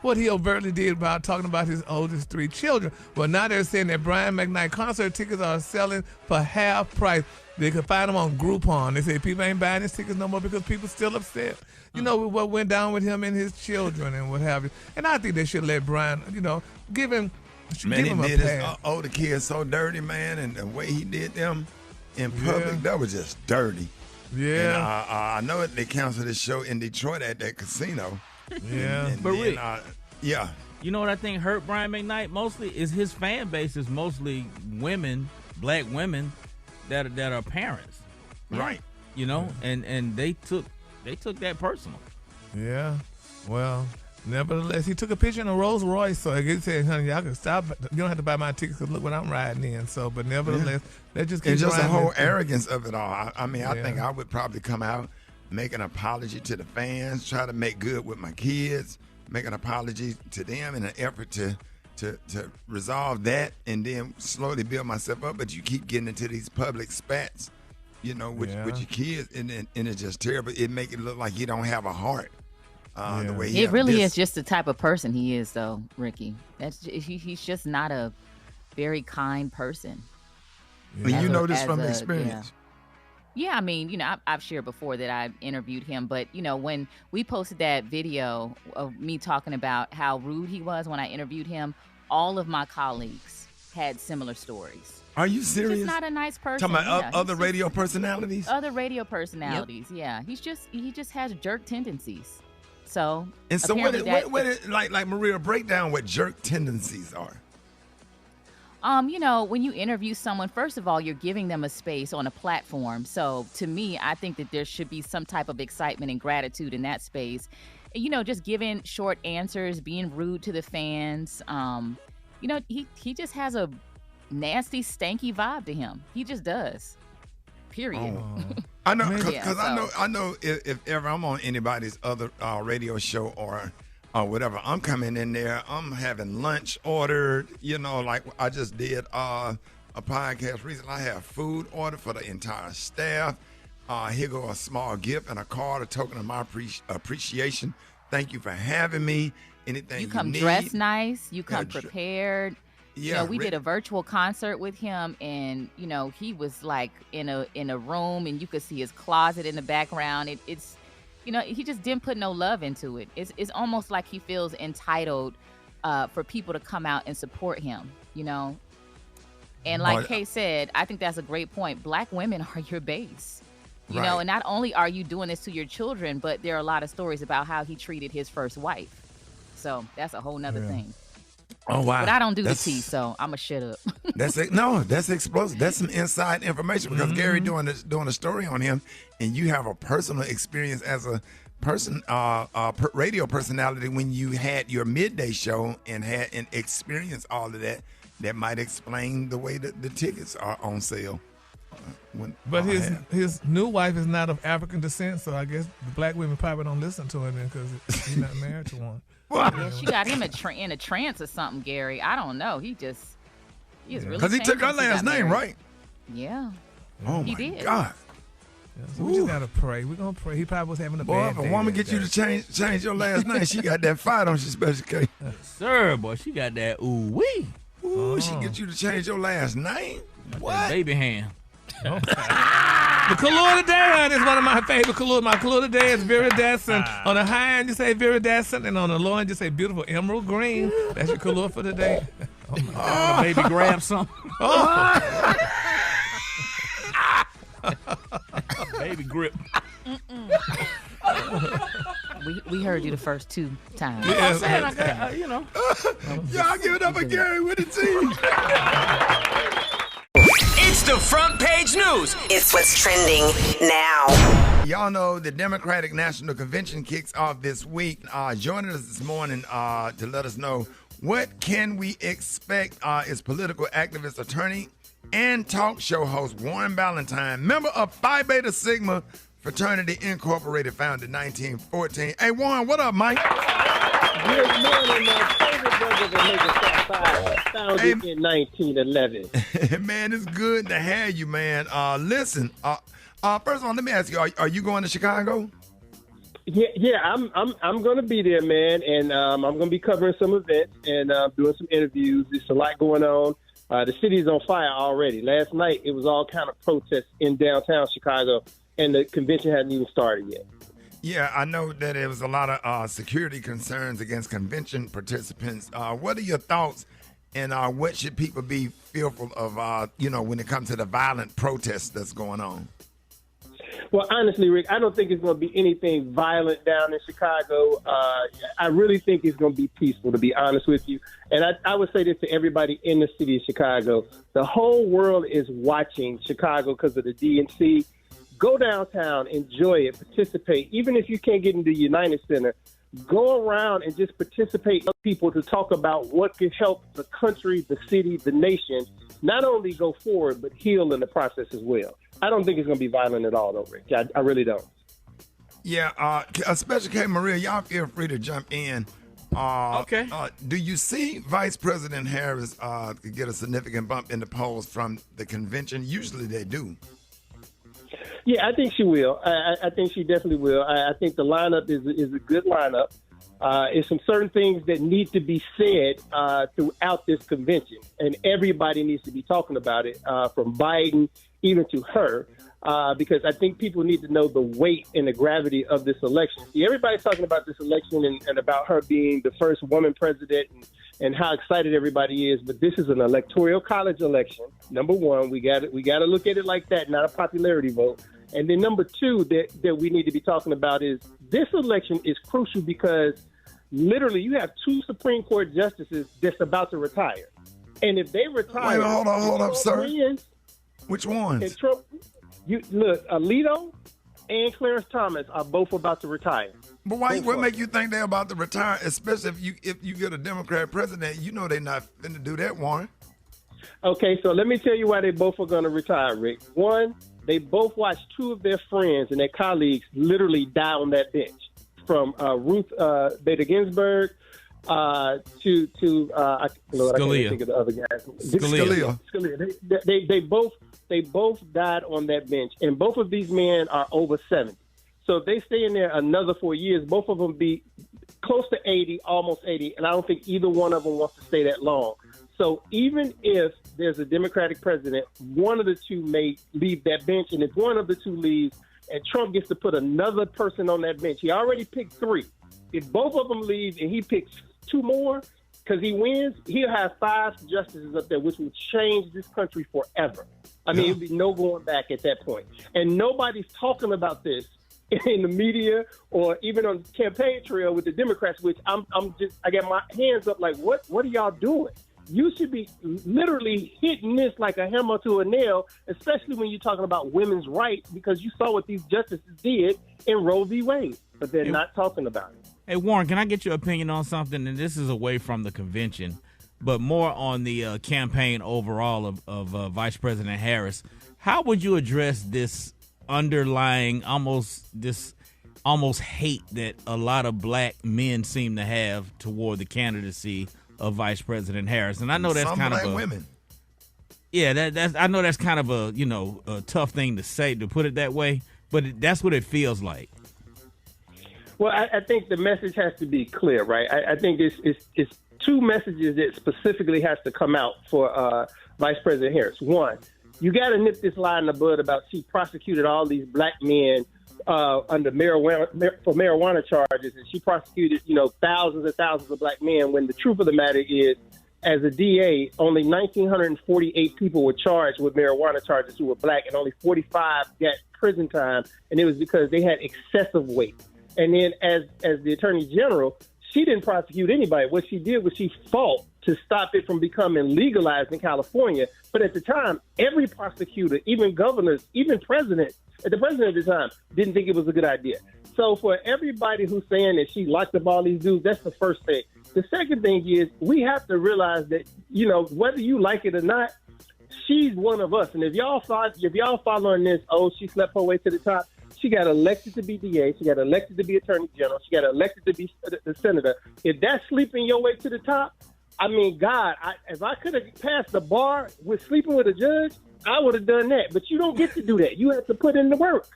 what he overtly did about talking about his oldest 3 children. Well, now they're saying that Brian McKnight concert tickets are selling for half price. They could find them on Groupon. They say people ain't buying his tickets no more because people still upset. With what went down with him and his children and what have you. And I think they should let Brian, give him a pass. Man, he did his older kids so dirty, man, and the way he did them in public, that was just dirty. Yeah. And I know they canceled his show in Detroit at that casino. Yeah. But Rick, yeah. You know what I think hurt Brian McKnight mostly is his fan base is mostly women, black women that are parents. Right. And they took that personal. Yeah. Well, nevertheless, he took a picture in a Rolls Royce, so he said, honey, y'all can stop. You don't have to buy my tickets because look what I'm riding in. So, but nevertheless, that just keeps the whole arrogance of it all. I think I would probably come out, make an apology to the fans, try to make good with my kids, make an apology to them in an effort to resolve that, and then slowly build myself up. But you keep getting into these public spats, with your kids, and it's just terrible. It make it look like you don't have a heart. The way it really is just the type of person he is, though, Ricky. He's just not a very kind person. But this from experience. Yeah, I mean, I've shared before that I interviewed him, but, when we posted that video of me talking about how rude he was when I interviewed him, all of my colleagues had similar stories. Are you serious? He's not a nice person. Talking about other radio personalities? Other radio personalities, yeah. He just has jerk tendencies. So, and so what is like Maria, break down what jerk tendencies are. When you interview someone, first of all, you're giving them a space on a platform. So to me, I think that there should be some type of excitement and gratitude in that space. Just giving short answers, being rude to the fans. He just has a nasty, stanky vibe to him. He just does. Period. Oh. I know, because I know if ever I'm on anybody's other radio show or whatever, I'm coming in there, I'm having lunch ordered, like I just did a podcast recently. I have food ordered for the entire staff. Here go a small gift and a card, a token of my appreciation. Thank you for having me. Anything you come need. Dressed nice. You come prepared. Yeah, we did a virtual concert with him, and he was like in a room, and you could see his closet in the background. It's he just didn't put no love into it. It's almost like he feels entitled for people to come out and support him. And like Kay said, I think that's a great point. Black women are your base. You know, and not only are you doing this to your children, but there are a lot of stories about how he treated his first wife. So that's a whole nother thing. Oh, wow. But I don't do the tea, so I'm going to shut up. That's explosive. That's some inside information because Gary doing a story on him, and you have a personal experience as a person, radio personality when you had your midday show and experienced all of that. That might explain the way that the tickets are on sale. But his new wife is not of African descent, so I guess the black women probably don't listen to him because he's not married to one. Yeah, she got him in a trance or something, Gary. I don't know. He is really because he took her last name, right? Yeah. Oh he my did. God. Yeah, so we just gotta pray. We're gonna pray. He probably was having a bad day. If a woman get you to change your last name, she got that fight on she special case. Sir, boy, she got that ooh-wee. Ooh, she get you to change your last name? What? That baby hand. The color of the day is one of my favorite colors. My color of the day is viridescent. On the high end, you say viridescent, and on the low end, you say beautiful emerald green. That's your color for the day. Oh, my God. Baby, grab something. Baby grip. We heard you the first two times. I'm saying, Y'all give it up for Gary with the team. It's the front page news. It's what's trending now. Y'all know the Democratic National Convention kicks off this week. Joining us this morning to let us know what can we expect is political activist, attorney, and talk show host Warren Ballantyne, member of Phi Beta Sigma Fraternity Incorporated, founded in 1914. Hey, Warren, what up, Mike? Good morning, my favorite brother to make a top five, founded in 1911. Man, it's good to have you, man. Listen, first of all, let me ask you, are you going to Chicago? Yeah, I'm going to be there, man, and I'm going to be covering some events and doing some interviews. There's a lot going on. The city's on fire already. Last night, it was all kind of protests in downtown Chicago, and the convention hadn't even started yet. Yeah, I know that there was a lot of security concerns against convention participants. What are your thoughts, and what should people be fearful of, when it comes to the violent protests that's going on? Well, honestly, Rick, I don't think it's going to be anything violent down in Chicago. I really think it's going to be peaceful, to be honest with you. And I would say this to everybody in the city of Chicago. The whole world is watching Chicago because of the DNC. Go downtown, enjoy it, participate. Even if you can't get into the United Center, go around and just participate with people to talk about what could help the country, the city, the nation, not only go forward, but heal in the process as well. I don't think it's going to be violent at all, though, Rick. I really don't. Yeah, especially Kay Maria, y'all feel free to jump in. Okay. Do you see Vice President Harris get a significant bump in the polls from the convention? Usually they do. Yeah, I think she will. I think she definitely will. I think the lineup is a good lineup. It's some certain things that need to be said throughout this convention, and everybody needs to be talking about it, from Biden even to her, because I think people need to know the weight and the gravity of this election. See, everybody's talking about this election and about her being the first woman president and how excited everybody is, but this is an electoral college election. Number one, we got to look at it like that, not a popularity vote. And then number two that we need to be talking about is this election is crucial because literally you have two Supreme Court justices that's about to retire. And if they retire... Wait, hold up, sir. Which ones? And Trump, look, Alito and Clarence Thomas are both about to retire. But what make you think they're about to retire, especially if you get a Democrat president? You know they're not going to do that, Warren. Okay, so let me tell you why they both are going to retire, Rick. One, they both watched two of their friends and their colleagues literally die on that bench, from Ruth Bader Ginsburg I can't think of the other guys. Scalia. They both died on that bench, and both of these men are over 70. So if they stay in there another 4 years, both of them be close to 80, almost 80, and I don't think either one of them wants to stay that long. So even if there's a Democratic president, one of the two may leave that bench, and if one of the two leaves and Trump gets to put another person on that bench, he already picked 3. If both of them leave and he picks 2 more because he wins, he'll have 5 justices up there, which will change this country forever. I mean, it'll be no going back at that point. And nobody's talking about this in the media or even on the campaign trail with the Democrats, which I got my hands up like, what are y'all doing? You should be literally hitting this like a hammer to a nail, especially when you're talking about women's rights, because you saw what these justices did in Roe v. Wade, but they're not talking about it. Hey, Warren, can I get your opinion on something? And this is away from the convention, but more on the campaign overall of Vice President Harris. How would you address this underlying almost hate that a lot of black men seem to have toward the candidacy of Vice President Harris? And I know that's kind of women. Yeah, I know that's kind of a tough thing to say, to put it that way, but that's what it feels like. Well, I think the message has to be clear, right? I think it's 2 messages that specifically has to come out for Vice President Harris. One, you got to nip this lie in the bud about she prosecuted all these black men under marijuana charges, and she prosecuted, thousands and thousands of black men, when the truth of the matter is, as a DA, only 1,948 people were charged with marijuana charges who were black, and only 45 got prison time, and it was because they had excessive weight. And then as the Attorney General, she didn't prosecute anybody. What she did was she fought to stop it from becoming legalized in California. But at the time, every prosecutor, even governors, even the president at the time, didn't think it was a good idea. So for everybody who's saying that she locked up all these dudes, that's the first thing. The second thing is we have to realize that, whether you like it or not, she's one of us. And if y'all following this, she slept her way to the top. She got elected to be DA. She got elected to be Attorney General. She got elected to be the senator. If that's sleeping your way to the top, I mean, God, if I could have passed the bar with sleeping with a judge, I would have done that. But you don't get to do that. You have to put in the work.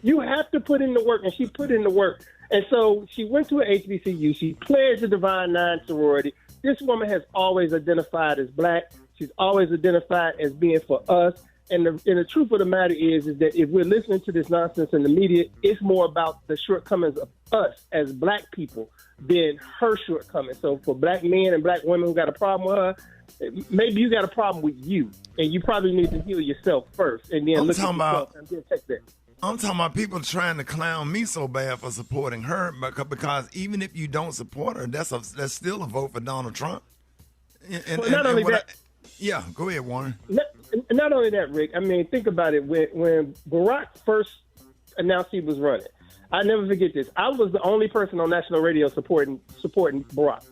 You have to put in the work, and she put in the work. And so she went to an HBCU. She pledged the Divine Nine sorority. This woman has always identified as black. She's always identified as being for us. And the truth of the matter is that if we're listening to this nonsense in the media, it's more about the shortcomings of us as black people than her shortcomings. So for black men and black women who got a problem with her, maybe you got a problem with you, and you probably need to heal yourself first, and then look at yourself and then take that. I'm talking about people trying to clown me so bad for supporting her, because even if you don't support her, that's still a vote for Donald Trump. Yeah, go ahead, Warren. Not only that, Rick, I mean, think about it. When Barack first announced he was running, I never forget this. I was the only person on national radio supporting Barack.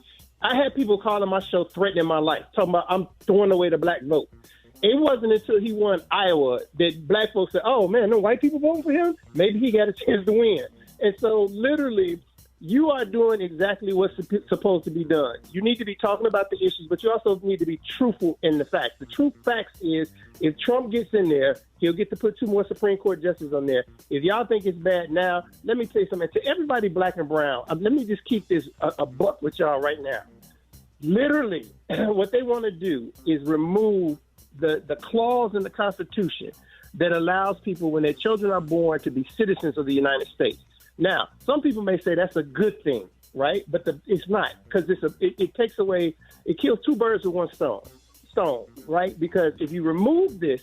I had people calling my show threatening my life, talking about I'm throwing away the black vote. It wasn't until he won Iowa that black folks said, oh, man, no white people voting for him? Maybe he got a chance to win. And so literally, you are doing exactly what's supposed to be done. You need to be talking about the issues, but you also need to be truthful in the facts. The true facts is if Trump gets in there, he'll get to put 2 more Supreme Court justices on there. If y'all think it's bad now, let me tell you something. To everybody black and brown, let me just keep this a buck with y'all right now. Literally, what they want to do is remove the clause in the Constitution that allows people, when their children are born, to be citizens of the United States. Now, some people may say that's a good thing, right? But it's not, because it takes away, it kills 2 birds with 1 stone, right? Because if you remove this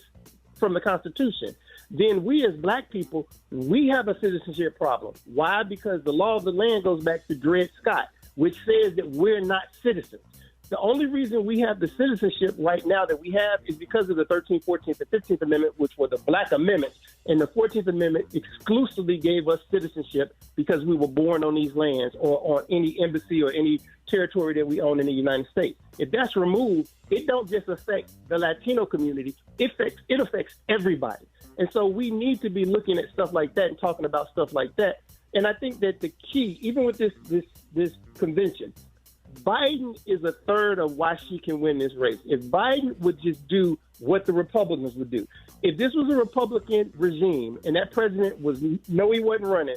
from the Constitution, then we as black people, we have a citizenship problem. Why? Because the law of the land goes back to Dred Scott, which says that we're not citizens. The only reason we have the citizenship right now that we have is because of the 13th, 14th, and 15th Amendment, which were the black amendments. And the 14th Amendment exclusively gave us citizenship because we were born on these lands or on any embassy or any territory that we own in the United States. If that's removed, it don't just affect the Latino community. It affects everybody. And so we need to be looking at stuff like that and talking about stuff like that. And I think that the key, even with this convention, Biden is a third of why she can win this race. If Biden would just do what the Republicans would do. If this was a Republican regime and that president was he wasn't running,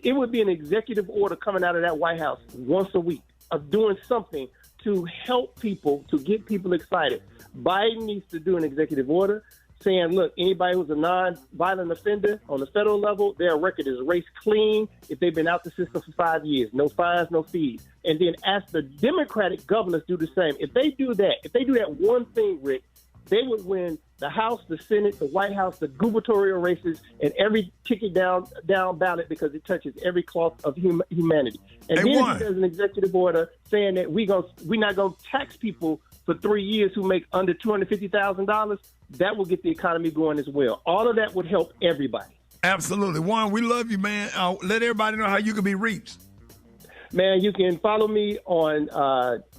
it would be an executive order coming out of that White House once a week of doing something to help people, to get people excited. Biden needs to do an executive order saying, look, anybody who's a non-violent offender on the federal level, their record is race clean if they've been out the system for 5 years. No fines, no fees. And then ask the Democratic governors do the same. If they do that one thing, Rick, they would win the House, the Senate, the White House, the gubernatorial races, and every ticket down ballot because it touches every cloth of humanity. And then if there's an executive order saying that we're not going to tax people for 3 years who make under $250,000, that will get the economy going as well. All of that would help everybody. Absolutely. Warren, we love you, man. Let everybody know how you can be reached. Man, you can follow me on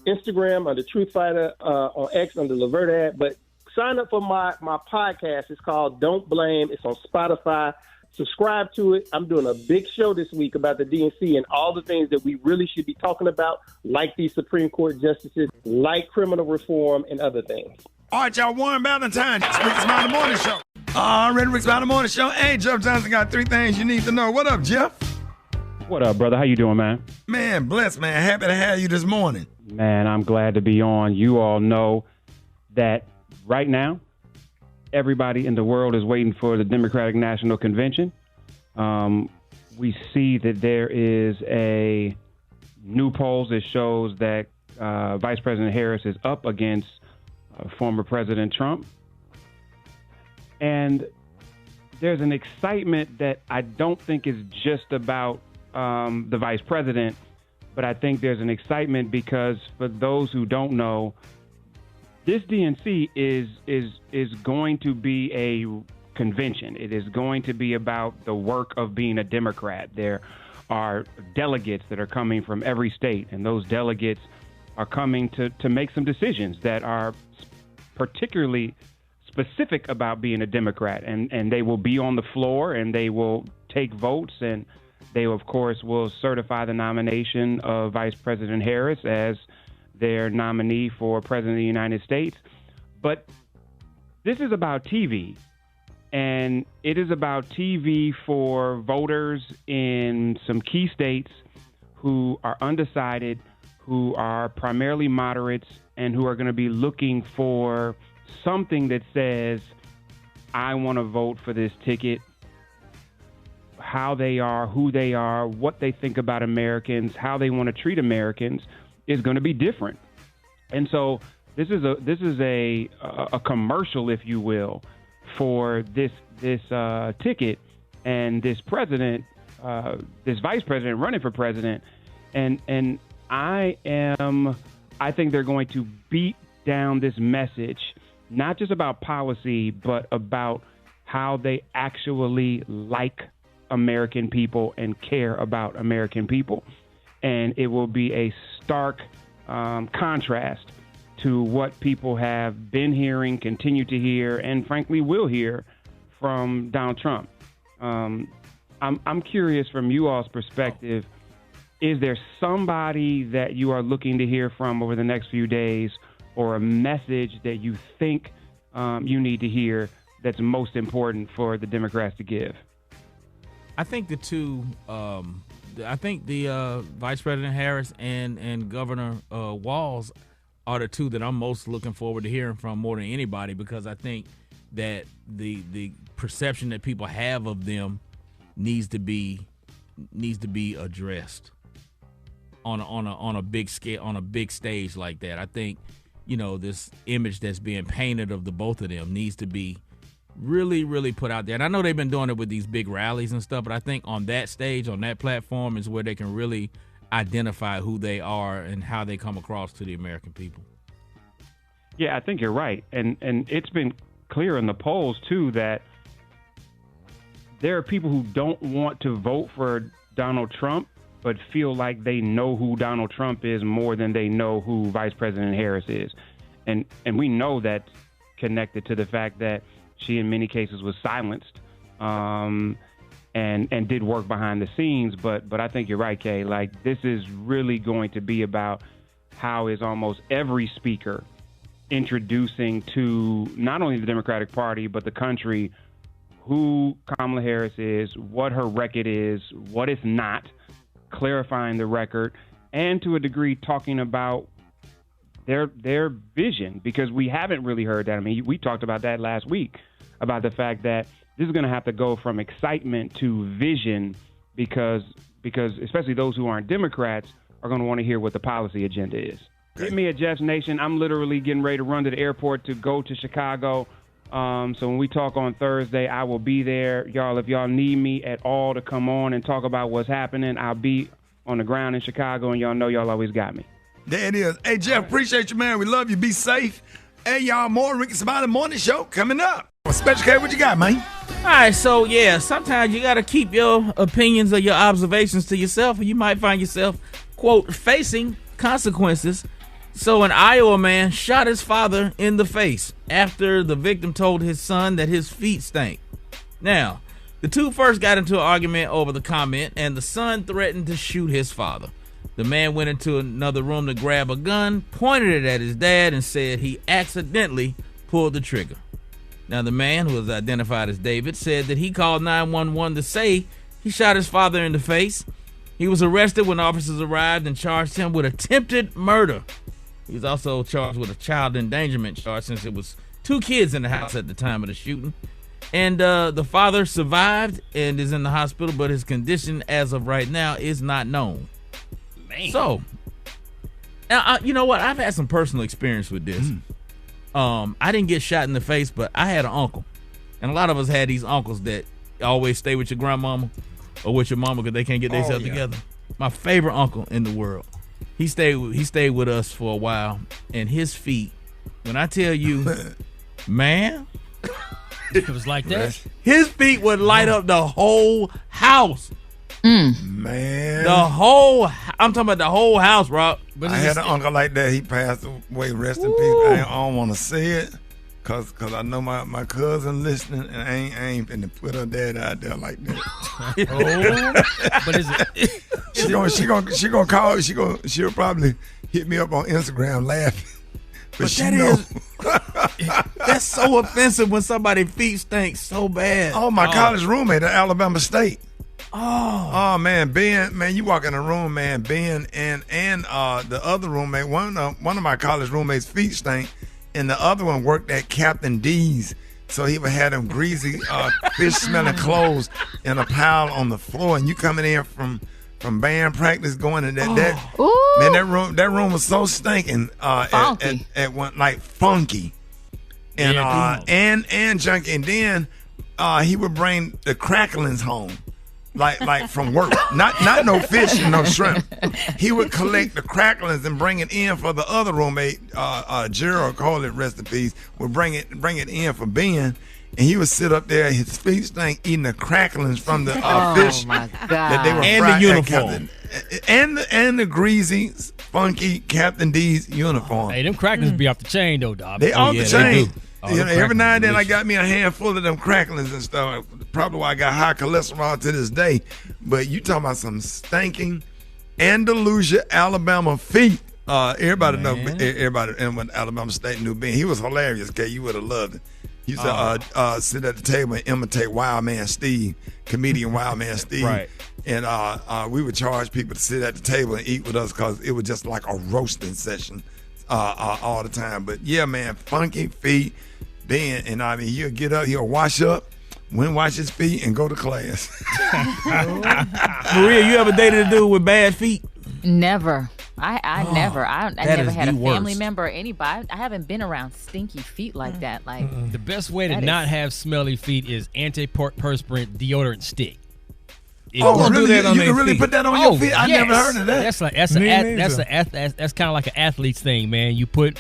Instagram under Truth Fighter, on X under Laverdad, but sign up for my podcast. It's called Don't Blame. It's on Spotify. Subscribe to it. I'm doing a big show this week about the DNC and all the things that we really should be talking about, like these Supreme Court justices, like criminal reform and other things. All right, y'all. Warren Valentine, Rickey Smiley Morning Show. Rickey Smiley Morning Show. Hey, Jeff Johnson got 3 things you need to know. What up, Jeff? What up, brother? How you doing, man? Man, blessed, man. Happy to have you this morning. Man, I'm glad to be on. You all know that right now, everybody in the world is waiting for the Democratic National Convention. We see that there is a new polls that shows that Vice President Harris is up against former President Trump. And there's an excitement that I don't think is just about the vice president, but I think there's an excitement because for those who don't know, this DNC is going to be a convention. It is going to be about the work of being a Democrat. There are delegates that are coming from every state, and those delegates are coming to make some decisions that are particularly specific about being a Democrat. And they will be on the floor, and they will take votes, and they, of course, will certify the nomination of Vice President Harris as their nominee for President of the United States. But this is about TV, and it is about TV for voters in some key states who are undecided, who are primarily moderates, and who are going to be looking for something that says, I want to vote for this ticket. How they are, who they are, what they think about Americans, how they want to treat Americans is going to be different. And so this is a commercial, if you will, for this ticket and this president, this vice president running for president. And I think they're going to beat down this message, not just about policy, but about how they actually like American people and care about American people. And it will be a stark contrast to what people have been hearing, continue to hear, and frankly will hear from Donald Trump. I'm curious from you all's perspective, is there somebody that you are looking to hear from over the next few days, or a message that you think you need to hear that's most important for the Democrats to give? I think the two, I think the Vice President Harris and Governor Walz are the two that I'm most looking forward to hearing from more than anybody, because I think that the perception that people have of them needs to be addressed on a big scale, on a big stage like that. I think, this image that's being painted of the both of them needs to be really, really put out there. And I know they've been doing it with these big rallies and stuff, but I think on that stage, on that platform, is where they can really identify who they are and how they come across to the American people. Yeah, I think you're right. And it's been clear in the polls, too, that there are people who don't want to vote for Donald Trump, but feel like they know who Donald Trump is more than they know who Vice President Harris is. And we know that's connected to the fact that she, in many cases, was silenced and did work behind the scenes. But I think you're right, Kay. Like, this is really going to be about how is almost every speaker introducing to not only the Democratic Party but the country who Kamala Harris is, what her record is, what it's not, clarifying the record, and to a degree talking about their vision, because we haven't really heard that. I mean, we talked about that last week, about the fact that this is going to have to go from excitement to vision, because especially those who aren't Democrats are going to want to hear what the policy agenda is. Hit me at Jeff's Nation. I'm literally getting ready to run to the airport to go to Chicago. So when we talk on Thursday, I will be there. Y'all, if y'all need me at all to come on and talk about what's happening, I'll be on the ground in Chicago, and y'all know y'all always got me. There it is. Hey, Jeff, appreciate you, man. We love you. Be safe. Hey, y'all, more Rickey Smiley Morning Show coming up. Special K, what you got, man? All right, so, yeah, sometimes you got to keep your opinions or your observations to yourself, or you might find yourself, quote, facing consequences. So an Iowa man shot his father in the face after the victim told his son that his feet stank. Now, the two first got into an argument over the comment, and the son threatened to shoot his father. The man went into another room to grab a gun, pointed it at his dad, and said he accidentally pulled the trigger. Now, the man, who was identified as David, said that he called 911 to say he shot his father in the face. He was arrested when officers arrived and charged him with attempted murder. He was also charged with a child endangerment charge, since it was two kids in the house at the time of the shooting. And the father survived and is in the hospital, but his condition as of right now is not known. Man. So, now, you know what? I've had some personal experience with this. I didn't get shot in the face, but I had an uncle. And a lot of us had these uncles that always stay with your grandmama or with your mama because they can't get themselves together. My favorite uncle in the world. He stayed with us for a while, and his feet, when I tell you, man, it was like that. His feet would light up the whole house. Man. I'm talking about the whole house, Rob. But I had an uncle like that. He passed away. Rest in peace. I don't want to say it because I know my cousin listening, and I ain't finna put her dad out there like that. But is it? She gonna call. She'll probably hit me up on Instagram laughing. But she that's so offensive when somebody's feet stink so bad. Oh, my college roommate at Alabama State. Oh man, Ben, man, you walk in the room, man, Ben and the other roommate, one of my college roommates' feet stank, and the other one worked at Captain D's, so he would have them greasy, fish-smelling clothes in a pile on the floor, and you coming in from band practice going to man, that room was so stinking at one, like funky, and and junky, and then he would bring the cracklings home. Like from work, not no fish and no shrimp. He would collect the cracklings and bring it in for the other roommate, Gerald, call it rest in peace. Would bring it in for Ben, and he would sit up there, his feet stank, eating the cracklings from the fish that they were and fried the uniform, and the greasy, funky Captain D's uniform. Hey, them cracklings be off the chain though, dog. They off the chain. You know, every now and then I got me a handful of them cracklings and stuff. Probably why I got high cholesterol to this day. But you talking about some stinking Andalusia, Alabama feet. Everybody know everybody in Alabama State knew Ben. He was hilarious, okay? You would have loved it. He used to sit at the table and imitate Wild Man Steve, comedian Wild Man Steve. Right. And we would charge people to sit at the table and eat with us because it was just like a roasting session all the time. But yeah, man, funky feet. Ben, and I mean, he'll get up, he'll wash up, wash his feet, and go to class. Maria, you ever dated a dude with bad feet? Never. I never. I never had a family worst. member or anybody. I haven't been around stinky feet like that. Like the best way to not have smelly feet is antiperspirant deodorant stick. Really? You can really put that on your feet? I never heard of that. That's kind of like an athlete's thing, man. You put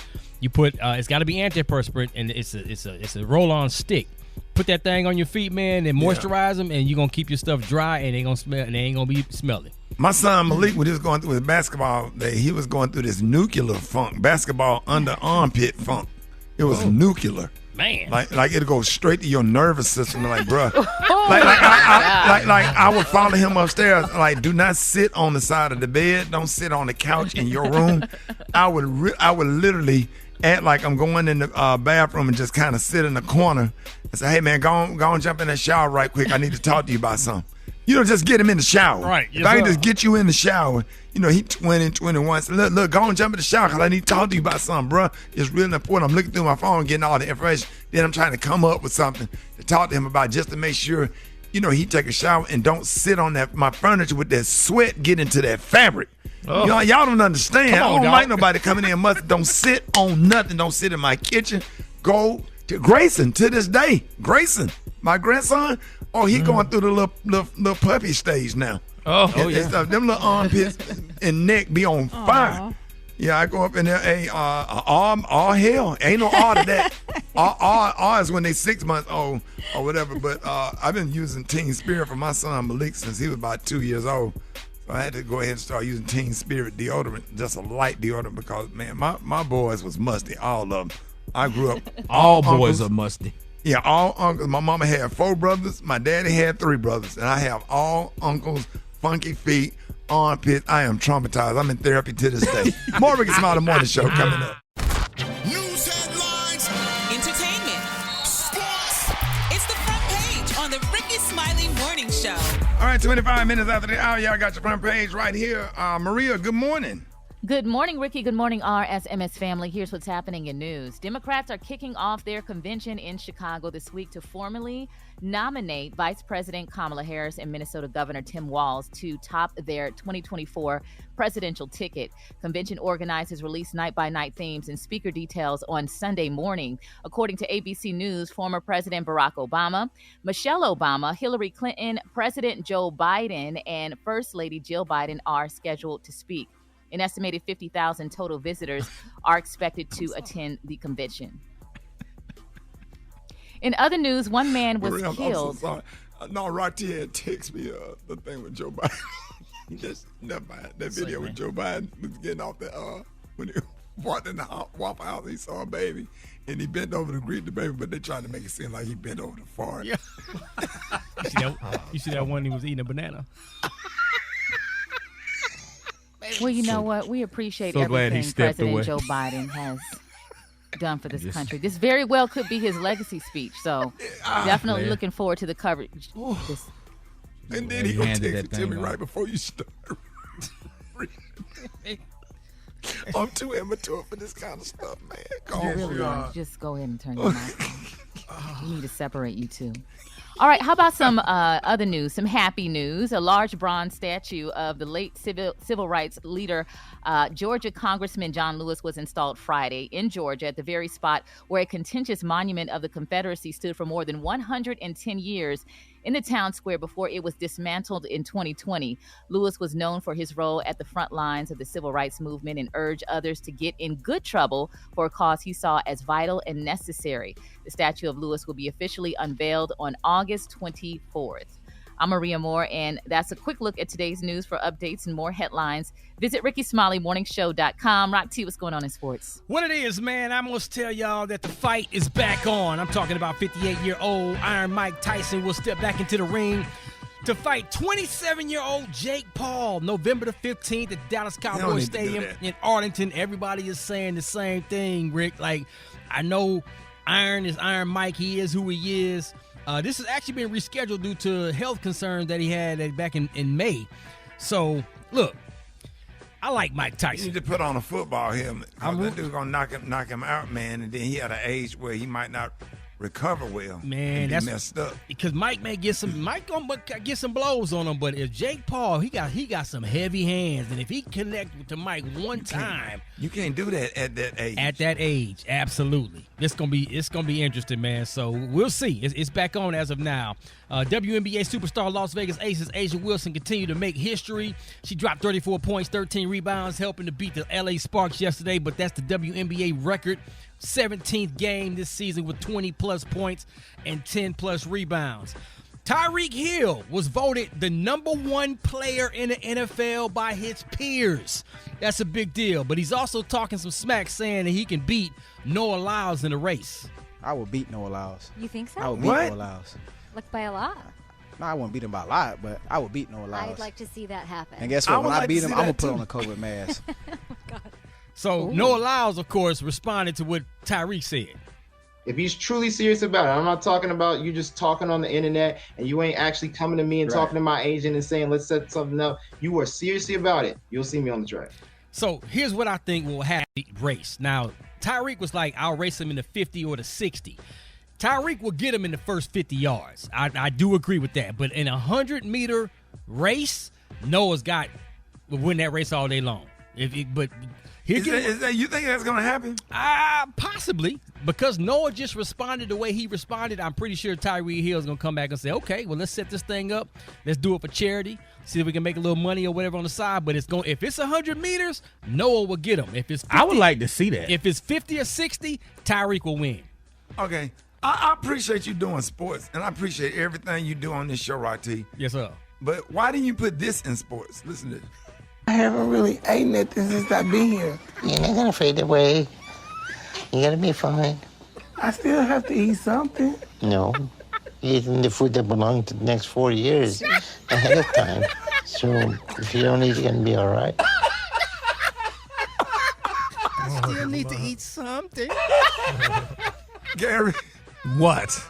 it's got to be antiperspirant, and it's a roll-on stick. Put that thing on your feet, man, and moisturize them, and you're gonna keep your stuff dry, and they gonna smell, and they ain't gonna be smelly. My son Malik, when he was going through his basketball day, he was going through this nuclear funk, basketball under armpit funk. It was nuclear. Man. Like it'll go straight to your nervous system. Like, bruh. I would follow him upstairs. Like, do not sit on the side of the bed. Don't sit on the couch in your room. I would literally act like I'm going in the bathroom and just kind of sit in the corner and say, hey, man, go on jump in that shower right quick. I need to talk to you about something. Just get him in the shower. Right. If I can just get you in the shower, he 20, 21. So look, go and jump in the shower because I need to talk to you about something, bro. It's really important. I'm looking through my phone, getting all the information. Then I'm trying to come up with something to talk to him about just to make sure, he take a shower and don't sit on my furniture with that sweat get into that fabric. Oh. Y'all don't understand. I don't like nobody coming in don't sit on nothing. Don't sit in my kitchen. Go to Grayson to this day. Grayson, my grandson, he going through the little puppy stage now. Oh, yeah. Them little armpits and neck be on fire. Yeah, I go up in there, arm, all hell. Ain't no R to that. R is when they 6 months old or whatever. But I've been using Teen Spirit for my son Malik since he was about 2 years old. So I had to go ahead and start using Teen Spirit deodorant, just a light deodorant, because, man, my boys was musty, all of them. I grew up. All boys are musty. Yeah, all uncles. My mama had 4 brothers. My daddy had 3 brothers. And I have all uncles, funky feet, armpits. I am traumatized. I'm in therapy to this day. More Rickey Smiley Morning Show coming up. News headlines, entertainment, sports. It's the front page on the Rickey Smiley Morning Show. All right, 25 minutes after the hour, y'all got your front page right here. Maria, good morning. Good morning, Ricky. Good morning, RSMS family. Here's what's happening in news. Democrats are kicking off their convention in Chicago this week to formally nominate Vice President Kamala Harris and Minnesota Governor Tim Walz to top their 2024 presidential ticket. Convention organizers released night-by-night themes and speaker details on Sunday morning. According to ABC News, former President Barack Obama, Michelle Obama, Hillary Clinton, President Joe Biden, and First Lady Jill Biden are scheduled to speak. An estimated 50,000 total visitors are expected to attend the convention. In other news, one man was killed. I'm so sorry. No, Rocky had texted me the thing with Joe Biden. Never mind. That video with Joe Biden was getting off when he walked in the Waffle House, he saw a baby, and he bent over to greet the baby, but they tried to make it seem like he bent over to fart. Yeah. You see that one he was eating a banana? Well, you know what? We appreciate everything President Joe Biden has done for this country. This very well could be his legacy speech. So definitely looking forward to the coverage. And then he gonna text it to me right before you start. I'm too immature for this kind of stuff, man. Just go ahead and turn your mic on. We need to separate you two. All right, how about some other news, some happy news? A large bronze statue of the late civil rights leader, Georgia Congressman John Lewis, was installed Friday in Georgia at the very spot where a contentious monument of the Confederacy stood for more than 110 years in the town square before it was dismantled in 2020. Lewis was known for his role at the front lines of the civil rights movement and urged others to get in good trouble for a cause he saw as vital and necessary. The statue of Lewis will be officially unveiled on August 24th. I'm Maria Moore, and that's a quick look at today's news. For updates and more headlines, visit RickeySmileyMorningShow.com. Rock T, what's going on in sports? What it is, man, I must tell y'all that the fight is back on. I'm talking about 58-year-old Iron Mike Tyson will step back into the ring to fight 27-year-old Jake Paul November the 15th at Dallas Cowboys Stadium in Arlington. Everybody is saying the same thing, Rick. Like, I know Iron is Iron Mike. He is who he is. This has actually been rescheduled due to health concerns that he had back in May. So, look, I like Mike Tyson. You need to put on a football helmet. That dude's going to knock him out, man. And then he had an age where he might not recover well. Man, that's messed up. Because Mike may get some blows on him, but if Jake Paul, he got some heavy hands, and if he connect to Mike one time, you can't do that at that age. At that age, absolutely. It's gonna be interesting, man. So we'll see. It's back on as of now. WNBA superstar Las Vegas Aces Asia Wilson continued to make history. She dropped 34 points, 13 rebounds, helping to beat the LA Sparks yesterday. But that's the WNBA record. 17th game this season with 20-plus points and 10-plus rebounds. Tyreek Hill was voted the number 1 player in the NFL by his peers. That's a big deal. But he's also talking some smack, saying that he can beat Noah Lyles in the race. I would beat Noah Lyles. You think so? I would beat Noah Lyles. Like by a lot. No, I wouldn't beat him by a lot, but I would beat Noah Lyles. I'd like to see that happen. And guess what? When I beat him, I'm going to put on a COVID mask. So Noah Lyles, of course, responded to what Tyreek said. If he's truly serious about it, I'm not talking about you just talking on the internet and you ain't actually coming to me and talking to my agent and saying, let's set something up. You are seriously about it. You'll see me on the track. So here's what I think will happen race. Now, Tyreek was like, I'll race him in the 50 or the 60. Tyreek will get him in the first 50 yards. I do agree with that. But in a 100-meter race, Noah's will win that race all day long. You think that's going to happen? Possibly. Because Noah just responded the way he responded, I'm pretty sure Tyreek Hill is going to come back and say, okay, well, let's set this thing up. Let's do it for charity. See if we can make a little money or whatever on the side. But if it's 100 meters, Noah will get him. If it's 50, I would like to see that. If it's 50 or 60, Tyreek will win. Okay. I appreciate you doing sports, and I appreciate everything you do on this show, right, T? Yes, sir. But why didn't you put this in sports? Listen to this. I haven't really ate nothing since I've been here. You're not going to fade away. You're going to be fine. I still have to eat something. No. You're eating the food that belongs to the next 4 years ahead of time. So if you don't eat, you're going to be all right. I still need to eat something. Gary. What?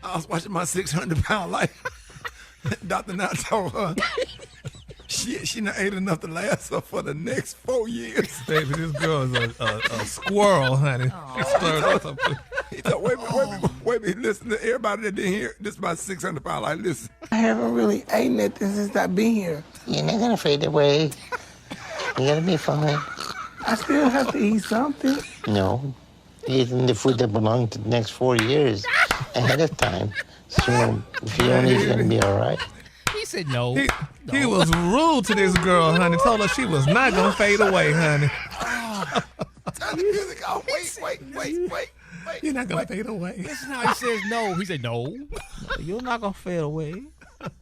I was watching my 600-pound life. Dr. Now told her she not ate enough to last her for the next 4 years. Baby, this girl is a squirrel, honey. She stirred up something. He told, wait a minute, listen to everybody that didn't hear. This is my 600-pound life. Listen. I haven't really ate nothing since I've been here. You're not going to fade away. You're going to be fine. I still have to eat something. No. You're eating the food that belongs to the next 4 years ahead of time. So if you don't eat, you're going to be all right. He said no. He was rude to this girl, honey. Told her she was not going to fade away, honey. Turn the music off. Wait. You're not going to fade away. Listen how he says no. He said no. You're not going to fade away.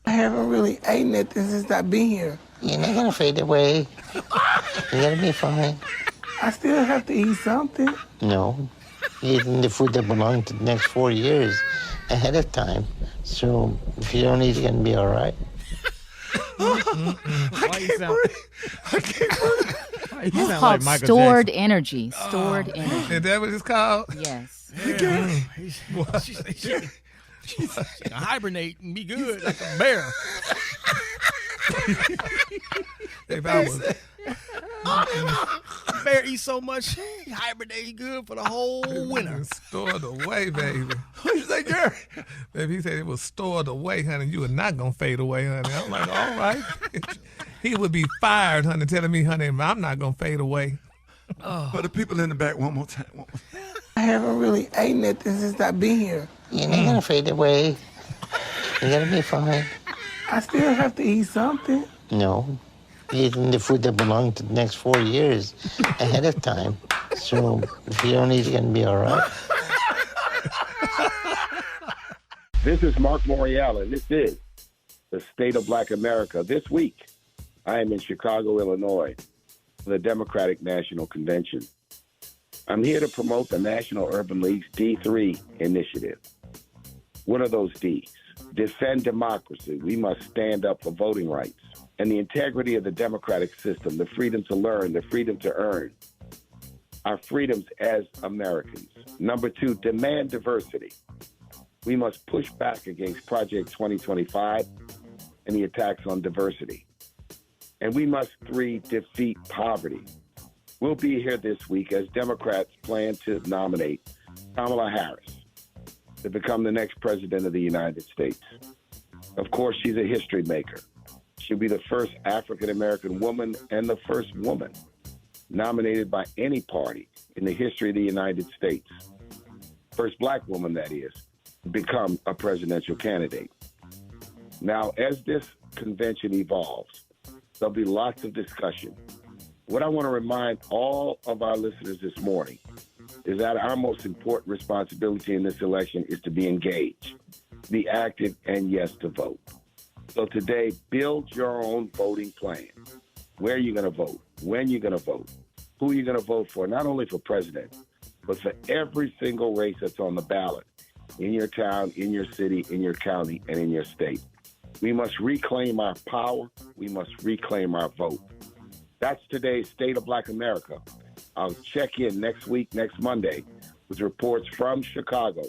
I haven't really ate nothing since I've been here. You're not going to fade away. You're going to be fine. I still have to eat something. No. You're eating the food that belongs to the next 4 years ahead of time. So if you don't eat, you're going to be all right. I can't breathe. It's called stored energy. Stored energy. Is that what it's called? Yes. She can hibernate and be good like a bear. Bear eats so much, he hibernates good for the whole winter. Stored away, baby. What you say, Gary? Baby, he said it was stored away, honey. You were not going to fade away, honey. I'm like, all right. He would be fired, honey, telling me, honey, I'm not going to fade away. For the people in the back, one more time. I haven't really ate nothing since I've been here. You're not going to fade away. You're going to be fine. I still have to eat something. No. You're eating the food that belongs to the next 4 years ahead of time. So if you don't eat, you're going to be all right. This is Mark Morial, and this is the State of Black America. This week, I am in Chicago, Illinois, for the Democratic National Convention. I'm here to promote the National Urban League's D3 initiative. What are those Ds? Defend democracy. We must stand up for voting rights and the integrity of the democratic system, the freedom to learn, the freedom to earn, our freedoms as Americans. Number 2, demand diversity. We must push back against Project 2025 and the attacks on diversity. And we must, 3, defeat poverty. We'll be here this week as Democrats plan to nominate Kamala Harris to become the next president of the United States. Of course, she's a history maker. She'll be the first African-American woman and the first woman nominated by any party in the history of the United States. First black woman, that is, to become a presidential candidate. Now, as this convention evolves, there'll be lots of discussion. What I want to remind all of our listeners this morning is that our most important responsibility in this election is to be engaged, be active, and yes, to vote. So today, build your own voting plan. Where you're going to vote, when you're going to vote, who you're going to vote for, not only for president, but for every single race that's on the ballot in your town, in your city, in your county, and in your state. We must reclaim our power. We must reclaim our vote. That's today's State of Black America. I'll check in next week, next Monday, with reports from Chicago.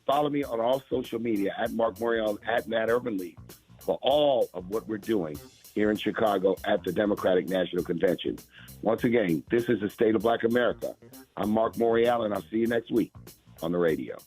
Follow me on all social media at Mark Morial, at Matt Urban Lee, for all of what we're doing here in Chicago at the Democratic National Convention. Once again, this is the State of Black America. I'm Mark Morial, and I'll see you next week on the radio.